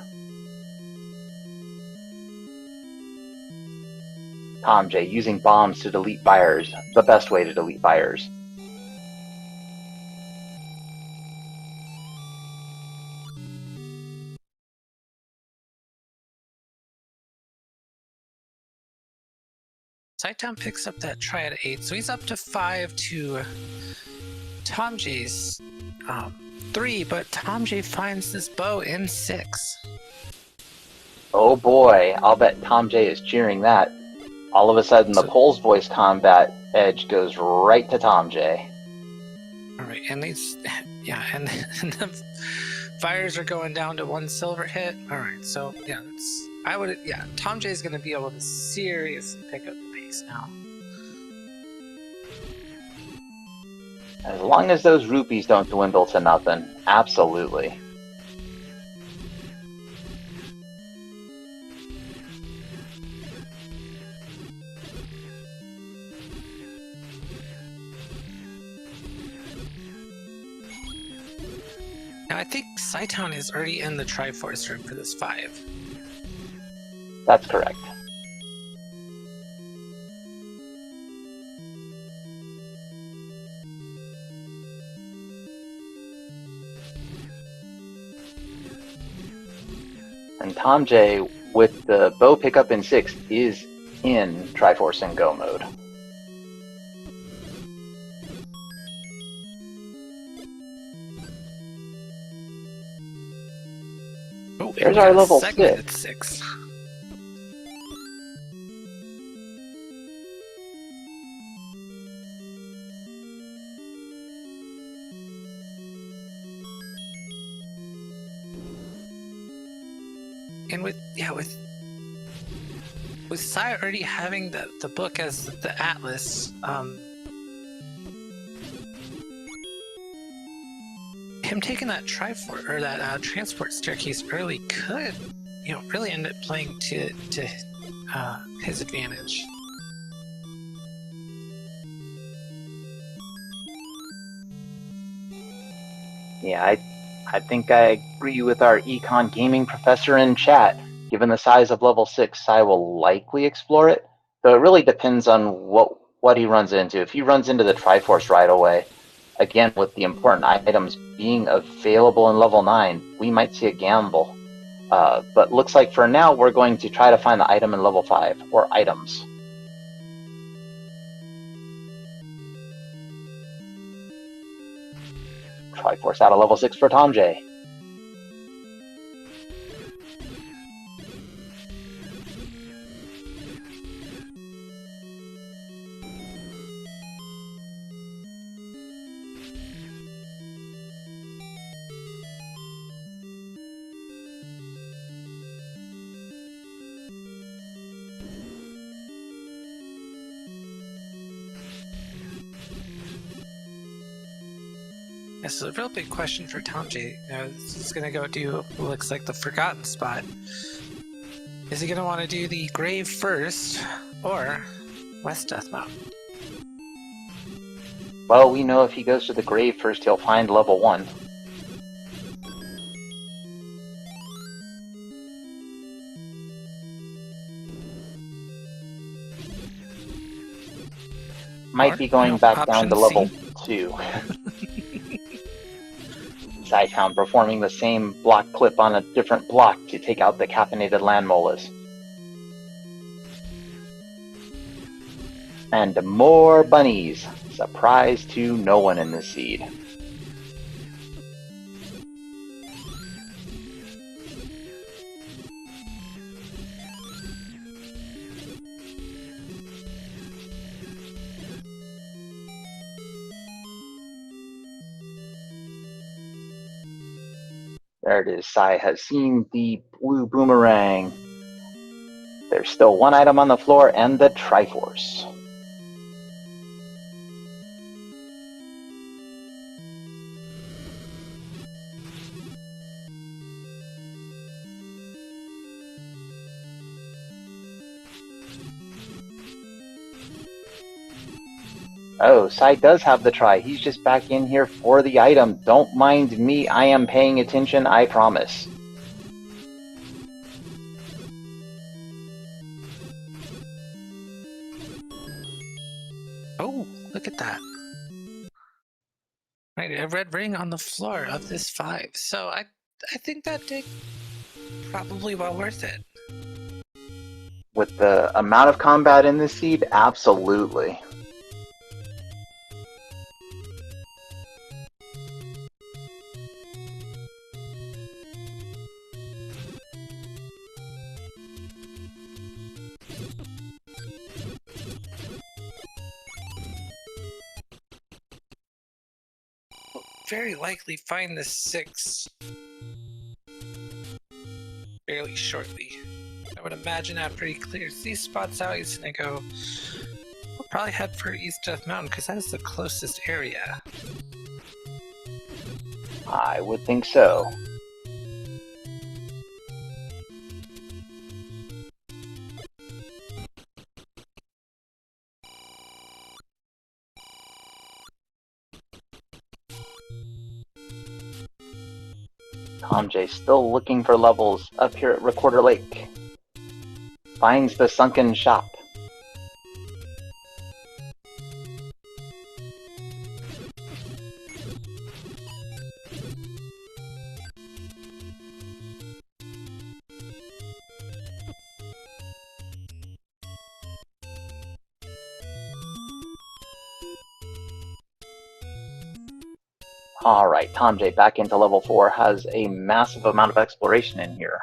TomJay, using bombs to delete fires, the best way to delete fires. Cytown picks up that try at 8, so he's up to 5 to TomJay's 3, but TomJay finds this bow in 6. Oh boy, I'll bet TomJay is cheering that. All of a sudden, the Pole's voice combat edge goes right to TomJay. Alright, and these, yeah, and the fires are going down to 1 silver hit. Alright, so yeah, TomJay's gonna be able to seriously pick up the pace now. As long as those rupees don't dwindle to nothing, absolutely. Now I think cytown is already in the Triforce room for this 5. That's correct. And TomJay, with the bow pickup in 6, is in Triforce and Go mode. Oh, there's our level 6. And with Sai already having the book as the atlas, him taking that Triforce or that transport staircase early could, really end up playing to his advantage. Yeah, I think I agree with our econ gaming professor in chat. Given the size of level 6, Sai will likely explore it, though it really depends on what he runs into. If he runs into the Triforce right away, again with the important items being available in level 9, we might see a gamble. But looks like for now we're going to try to find the item in level 5, or items. Triforce out of level 6 for TomJay. This is a real big question for TomJay. He's gonna go do what looks like the forgotten spot. Is he gonna want to do the grave first, or West Death Mountain? Well, we know if he goes to the grave first, he'll find level 1. Might be going back down to level 2. Cytown performing the same block clip on a different block to take out the caffeinated land molas. And more bunnies. Surprise to no one in this seed. There it is. Sai has seen the blue boomerang. There's still one item on the floor and the Triforce. Oh, Sai does have the try. He's just back in here for the item. Don't mind me. I am paying attention, I promise. Oh, look at that. Right, a red ring on the floor of this 5. So I think that dig probably well worth it. With the amount of combat in this seed, absolutely. We'll very likely find the 6 fairly shortly. I would imagine after he clears these spots out, he's gonna go. We'll probably head for East Death Mountain because that is the closest area. I would think so. TomJay still looking for levels up here at Recorder Lake. Finds the sunken shop. Alright, TomJay back into level 4 has a massive amount of exploration in here.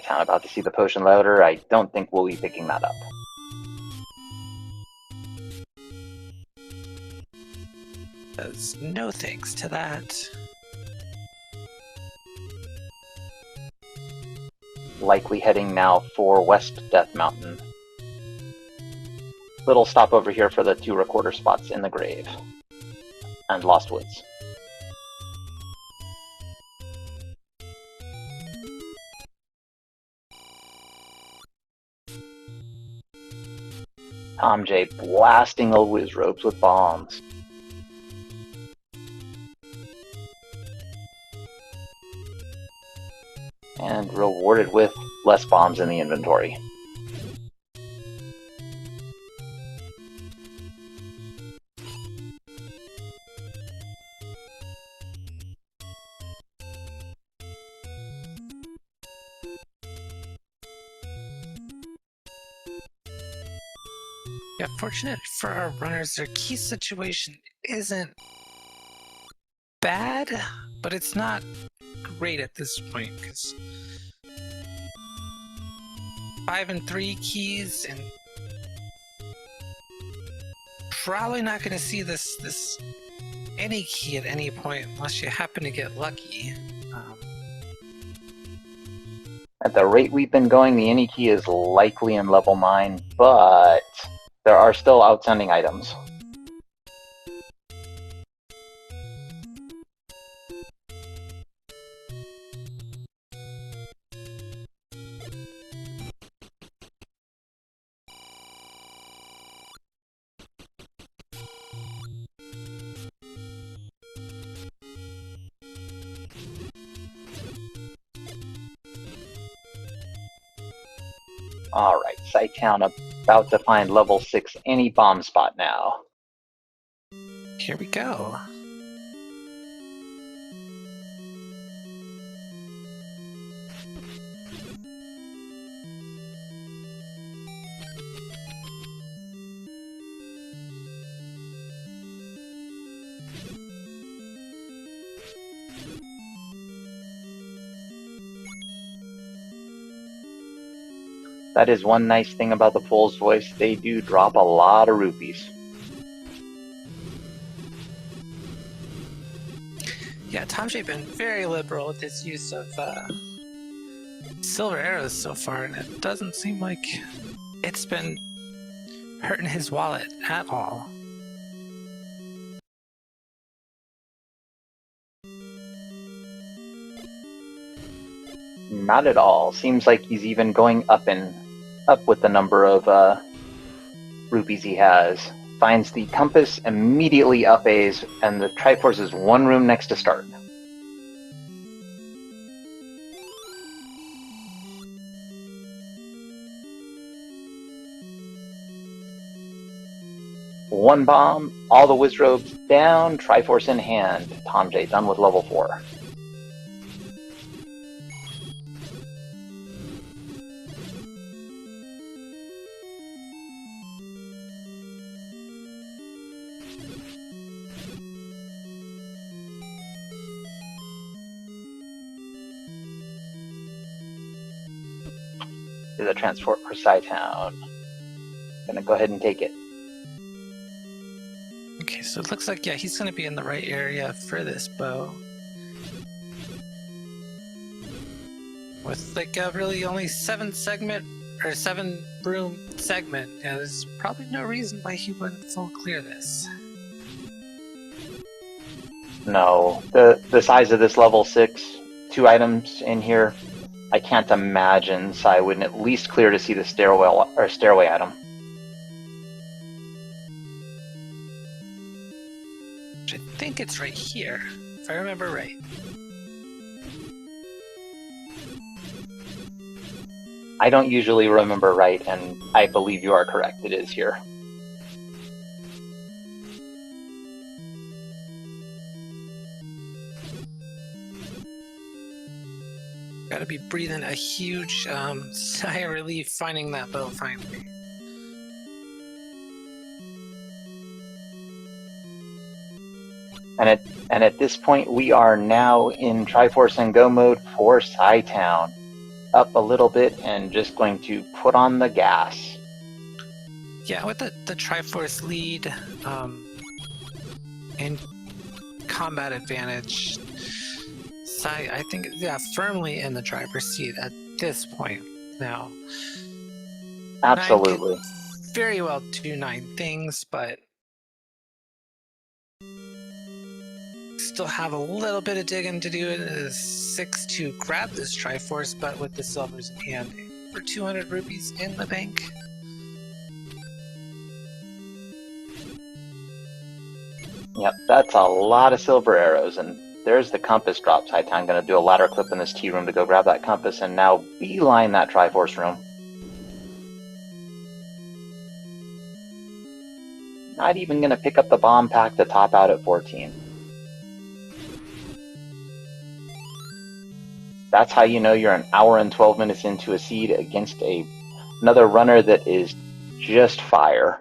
cytown about to see the potion loader. I don't think we'll be picking that up. Says no thanks to that. Likely heading now for West Death Mountain. Little stop over here for the 2 recorder spots in the grave. And Lost Woods. TomJay blasting the whiz robes with bombs. And rewarded with less bombs in the inventory. Yeah, fortunate for our runners, their key situation isn't bad, but it's not great at this point because 5 and 3 keys, and probably not going to see this any key at any point unless you happen to get lucky. At the rate we've been going, the any key is likely in level 9, but there are still outstanding items. Alright, cytown about to find level 6 any bomb spot now. Here we go. That is one nice thing about the Fool's Voice, they do drop a lot of rupees. Yeah, TomJay been very liberal with his use of silver arrows so far, and it doesn't seem like it's been hurting his wallet at all. Not at all. Seems like he's even going up with the number of rupees he has. Finds the compass, immediately upays, and the Triforce is one room next to start. One bomb, all the Wizrobes down, Triforce in hand. TomJay done with level 4. Do the transport for cytown. Gonna go ahead and take it. Okay, so it looks like, yeah, he's going to be in the right area for this bow. With like a really only 7 room segment, yeah, there's probably no reason why he wouldn't full clear this. No, the size of this level 6, 2 items in here, I can't imagine Sai wouldn't at least clear to see the stairway item. I think it's right here, if I remember right. I don't usually remember right, and I believe you are correct. It is here. Gotta be breathing a huge sigh of relief finding that bow finally. And at this point, we are now in Triforce and Go mode for cytown. Up a little bit and just going to put on the gas. Yeah, with the Triforce lead and combat advantage, Sai, I think, yeah, firmly in the driver's seat at this point now. Absolutely. 9 could very well do 9 things, but still have a little bit of digging to do. It is 6 to grab this Triforce, but with the silvers in hand for 200 rupees in the bank. Yep, that's a lot of silver arrows, and there's the compass drop. cytown going to do a ladder clip in this key room to go grab that compass and now beeline that Triforce room. Not even going to pick up the bomb pack to top out at 14. That's how you know you're an hour and 12 minutes into a seed against another runner that is just fire.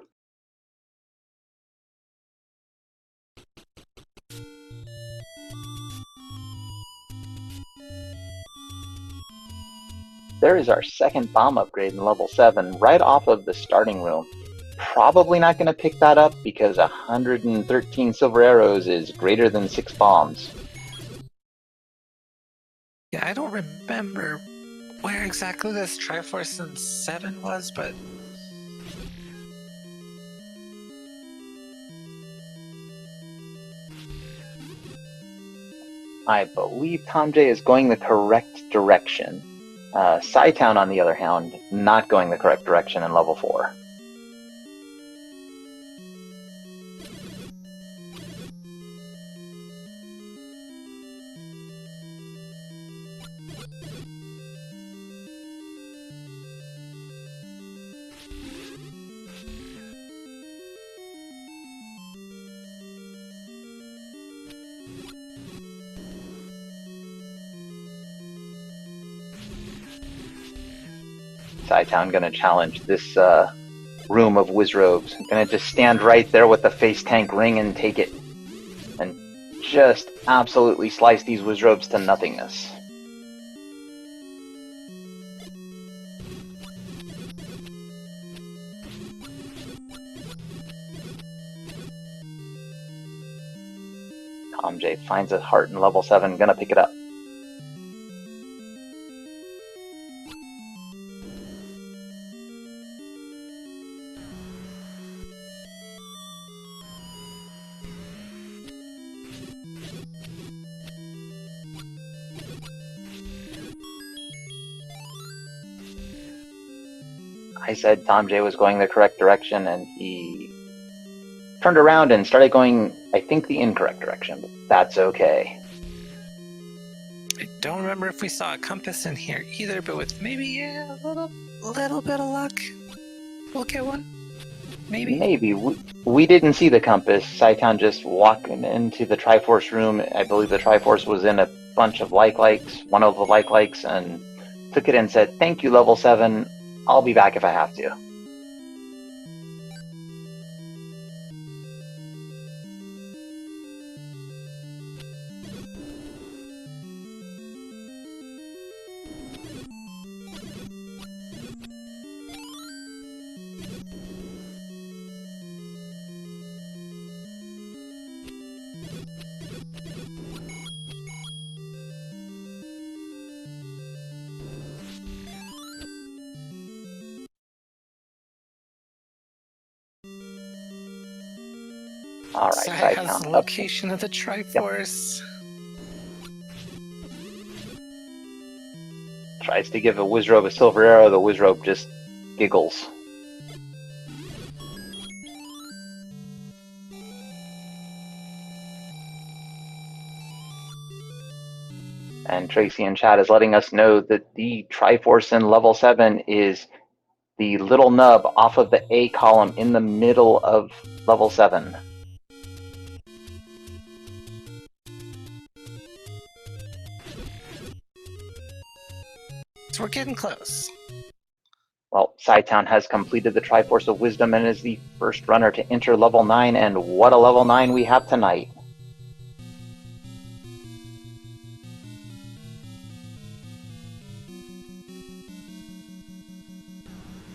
There is our second bomb upgrade in level 7 right off of the starting room. Probably not going to pick that up because 113 silver arrows is greater than 6 bombs. Yeah, I don't remember where exactly this Triforce in 7 was, but I believe TomJay is going the correct direction. cytown, on the other hand, not going the correct direction in level 4. cytown gonna challenge this room of Wizrobes. Gonna just stand right there with the face tank ring and take it. And just absolutely slice these Wizrobes to nothingness. TomJay finds a heart in level 7, gonna pick it up. I said TomJay was going the correct direction, and he turned around and started going, I think, the incorrect direction, but that's okay. I don't remember if we saw a compass in here either, but with maybe a little bit of luck, we'll get one. maybe? Maybe. We didn't see the compass. Cytown just walked into the Triforce room. I believe the Triforce was in a bunch of likes, one of the likes, and took it and said, "Thank you, level 7. I'll be back if I have to." All right, So it has Cytown. the location of the Triforce. Tries to give a Wizrobe a silver arrow. The Wizrobe just giggles. And Tracy in chat is letting us know that the Triforce in level 7 is the little nub off of the A column in the middle of level 7. So we're getting close. Well, Cytown has completed the Triforce of Wisdom and is the first runner to enter level 9, and what a level 9 we have tonight.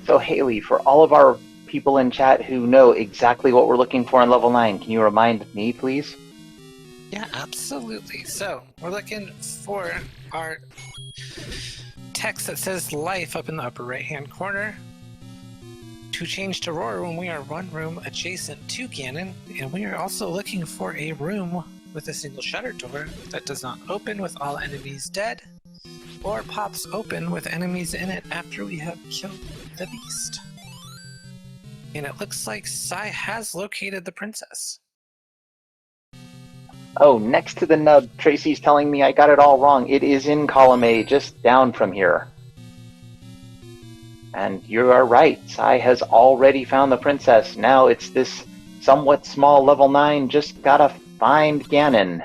So Haley, for all of our people in chat who know exactly what we're looking for in level 9, can you remind me, please? Yeah, absolutely. So we're looking for our text that says life up in the upper right hand corner. To change to roar when we are one room adjacent to Ganon, and we are also looking for a room with a single shutter door that does not open with all enemies dead, or pops open with enemies in it after we have killed the beast. And it looks like Sai has located the princess. Oh, next to the nub, Tracy's telling me I got it all wrong. It is in column A, just down from here. And you are right, Sai has already found the princess. Now it's this somewhat small level 9, just gotta find Ganon.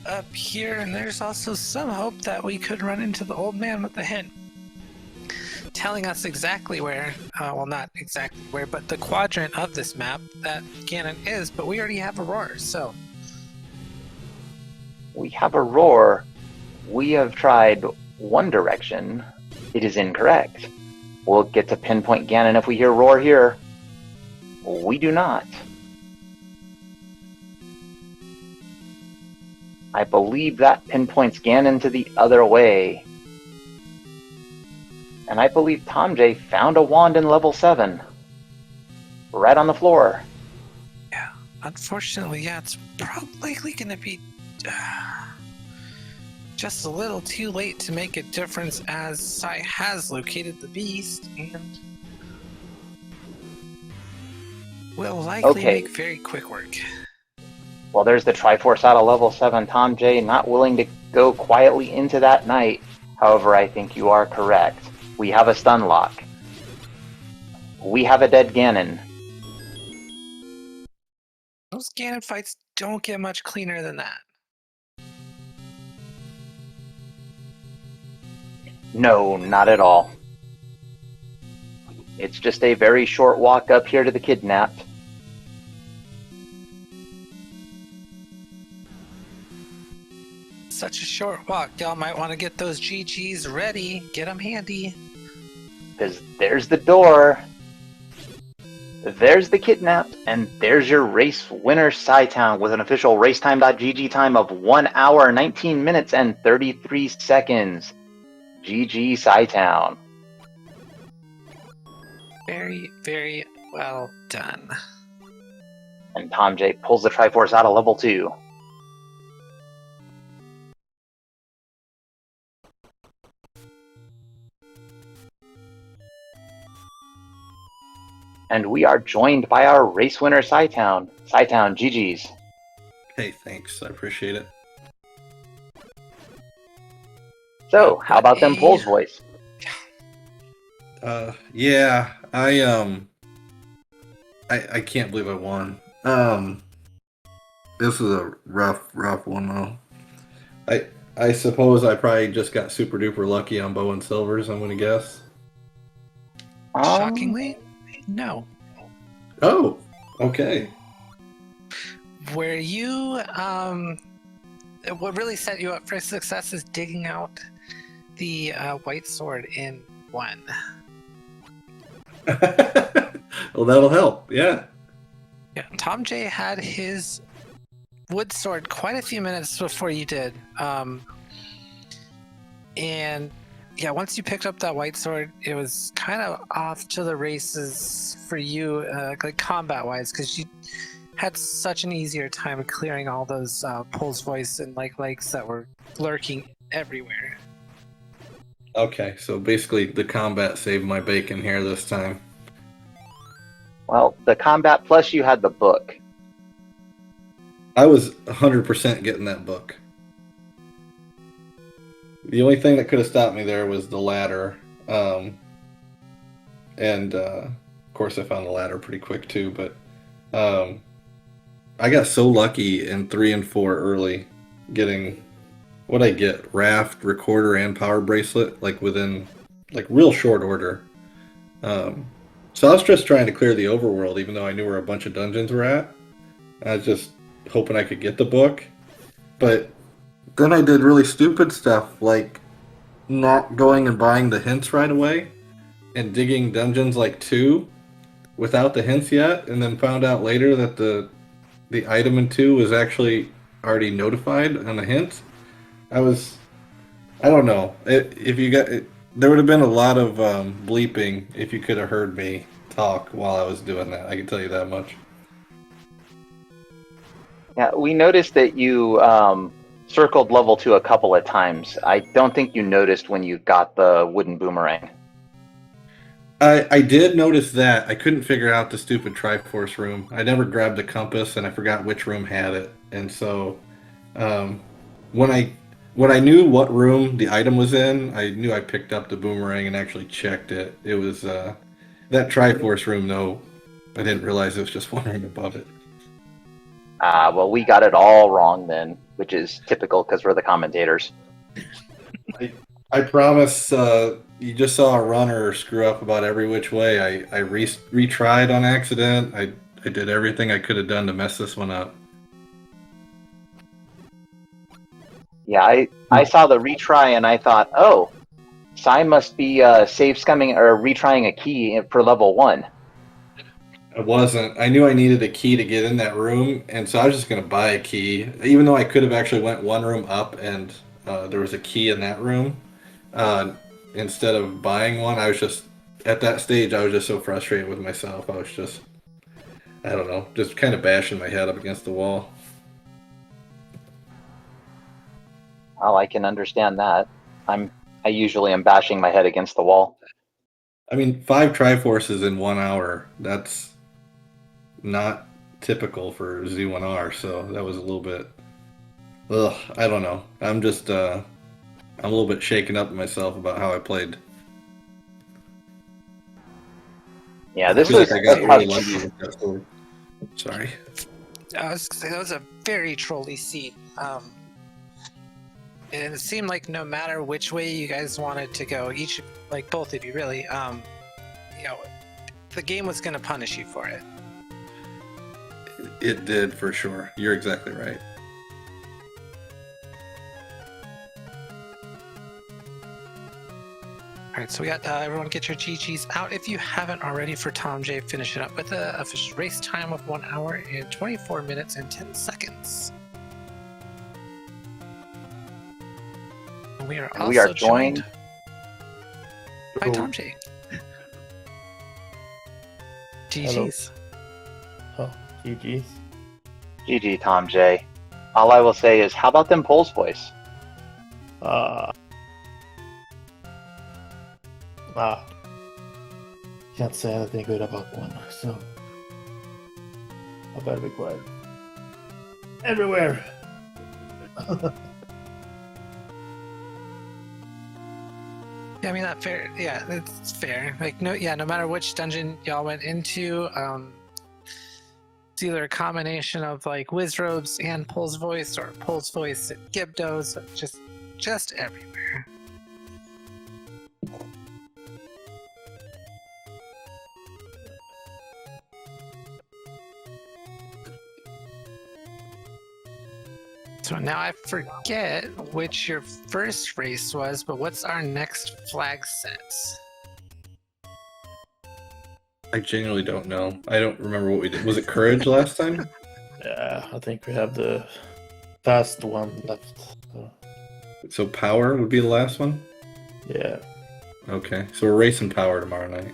Up here, and there's also some hope that we could run into the old man with the hint, telling us exactly where, well, not exactly where, but the quadrant of this map that Ganon is, but we already have a roar, so. We have a roar. We have tried one direction. It is incorrect. We'll get to pinpoint Ganon if we hear roar here. We do not. I believe that pinpoints Ganon to the other way. And I believe thomjay found a wand in level 7. Right on the floor. Yeah, unfortunately, yeah, it's probably likely going to be just a little too late to make a difference, as Sai has located the beast and will likely make very quick work. Well, there's the Triforce out of level 7. thomjay not willing to go quietly into that night. However, I think you are correct. We have a stun lock. We have a dead Ganon. Those Ganon fights don't get much cleaner than that. No, not at all. It's just a very short walk up here to the kidnapped. Such a short walk. Y'all might want to get those GGs ready. Get them handy. Because there's the door. There's the kidnapped. And there's your race winner, Cytown, with an official racetime.gg time of 1 hour, 19 minutes, and 33 seconds. GG, Cytown. Very, very well done. And thomjay pulls the Triforce out of level 2. And we are joined by our race winner, Cytown. Cytown, GG's. Hey, thanks. I appreciate it. So, how about them polls, voice? Yeah, I can't believe I won. This is a rough one though. I suppose I probably just got super duper lucky on bow and silvers, I'm gonna guess. Shockingly, no. Oh, okay. Where you, what really set you up for success is digging out the white sword in 1. Well, that'll help. Yeah. Yeah, thomjay had his wood sword quite a few minutes before you did. And yeah, once you picked up that white sword, it was kind of off to the races for you, like combat-wise, because you had such an easier time clearing all those pulse voice and legs that were lurking everywhere. Okay, so basically the combat saved my bacon here this time. Well, the combat plus you had the book. I was 100% getting that book. The only thing that could have stopped me there was the ladder. Of course I found the ladder pretty quick too, but I got so lucky in 3 and 4 early getting what I get, raft, recorder, and power bracelet, within real short order. So I was just trying to clear the overworld, even though I knew where a bunch of dungeons were at. I was just hoping I could get the book. But then I did really stupid stuff, like not going and buying the hints right away and digging dungeons 2 without the hints yet, and then found out later that the item in 2 was actually already notified on the hints. I don't know. There would have been a lot of bleeping if you could have heard me talk while I was doing that. I can tell you that much. Yeah, we noticed that you circled level 2 a couple of times. I don't think you noticed when you got the wooden boomerang. I did notice that. I couldn't figure out the stupid Triforce room. I never grabbed a compass, and I forgot which room had it. And so, when I knew what room the item was in, I knew I picked up the boomerang and actually checked it. It was that Triforce room, though. I didn't realize it was just one room above it. Well, we got it all wrong then, which is typical because we're the commentators. I promise you just saw a runner screw up about every which way. I retried on accident. I did everything I could have done to mess this one up. Yeah, I saw the retry and I thought, oh, Cy must be save scumming or retrying a key for level 1. I wasn't. I knew I needed a key to get in that room, and so I was just going to buy a key, even though I could have actually went one room up and there was a key in that room. Instead of buying one, I was just, at that stage, I was just so frustrated with myself. I was just, I don't know, just kind of bashing my head up against the wall. Well, I can understand that. I usually am bashing my head against the wall. I mean, 5 Triforces in 1 hour, that's not typical for Z1R, so that was a little bit, I don't know. I'm just, I'm a little bit shaken up myself about how I played. Yeah, this was I got a really tough lucky with that sword. Sorry. I was gonna say, that was a very trolly scene. And it seemed like no matter which way you guys wanted to go, both of you really, the game was gonna punish you for it. It did, for sure. You're exactly right. Alright, so we got everyone get your GGs out. If you haven't already, for thomjay, finish it up with the official race time of 1 hour and 24 minutes and 10 seconds. And we are also joined by thomjay. GGs. Oh, GG's. GG, thomjay. All I will say is, how about them polls, voice? can't say anything good about one, so I better be quiet. Everywhere. Yeah, I mean that fair. Yeah, it's fair. Like no matter which dungeon y'all went into, it's either a combination of like Wizrobes and Pulse Voice, or Pulse Voice and Gibdos, just everywhere. So now I forget which your first race was, but what's our next flag sets? I genuinely don't know. I don't remember what we did. Was it Courage last time? Yeah, I think we have the fast one left. So Power would be the last one? Yeah. Okay, so we're racing Power tomorrow night.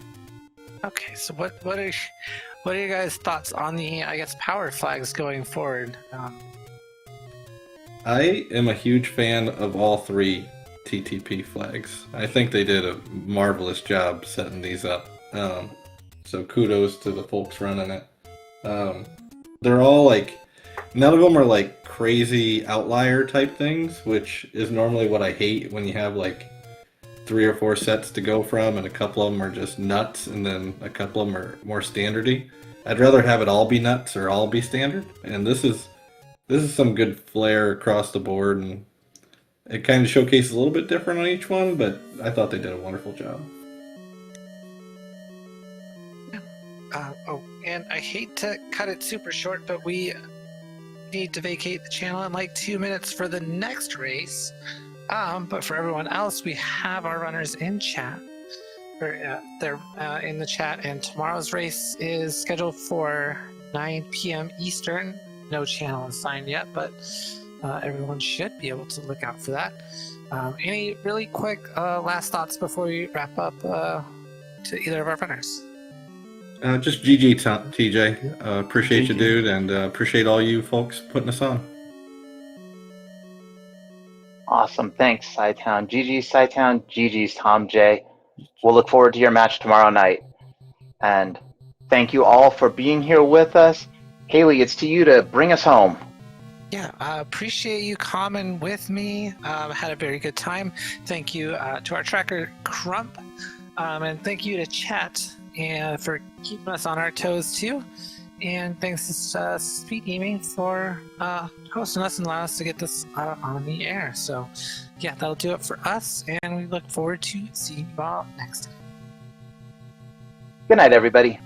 Okay, so what are your guys' thoughts on the power flags going forward? I am a huge fan of all 3 TTP flags. I think they did a marvelous job setting these up. So kudos to the folks running it. They're all like, none of them are like crazy outlier type things, which is normally what I hate when you have like 3 or 4 sets to go from, and a couple of them are just nuts, and then a couple of them are more standardy. I'd rather have it all be nuts or all be standard, and this is some good flair across the board, and it kind of showcases a little bit different on each one, but I thought they did a wonderful job. And I hate to cut it super short, but we need to vacate the channel in like 2 minutes for the next race. But for everyone else, we have our runners in chat. They're in the chat, and tomorrow's race is scheduled for 9 p.m. Eastern. No channel assigned yet, but everyone should be able to look out for that. Any really quick last thoughts before we wrap up to either of our runners? Just GG, TJ. Appreciate you, dude, and appreciate all you folks putting us on. Awesome. Thanks, cytown. GG's cytown. GG's thomjay. We'll look forward to your match tomorrow night. And thank you all for being here with us. Haley, it's to you to bring us home. Yeah, I appreciate you coming with me. Had a very good time. Thank you to our tracker, Crump. And thank you to chat and for keeping us on our toes too. And thanks to SpeedGaming for hosting us and allowing us to get this on the air. So yeah, that'll do it for us, and we look forward to seeing you all next time. Good night, everybody.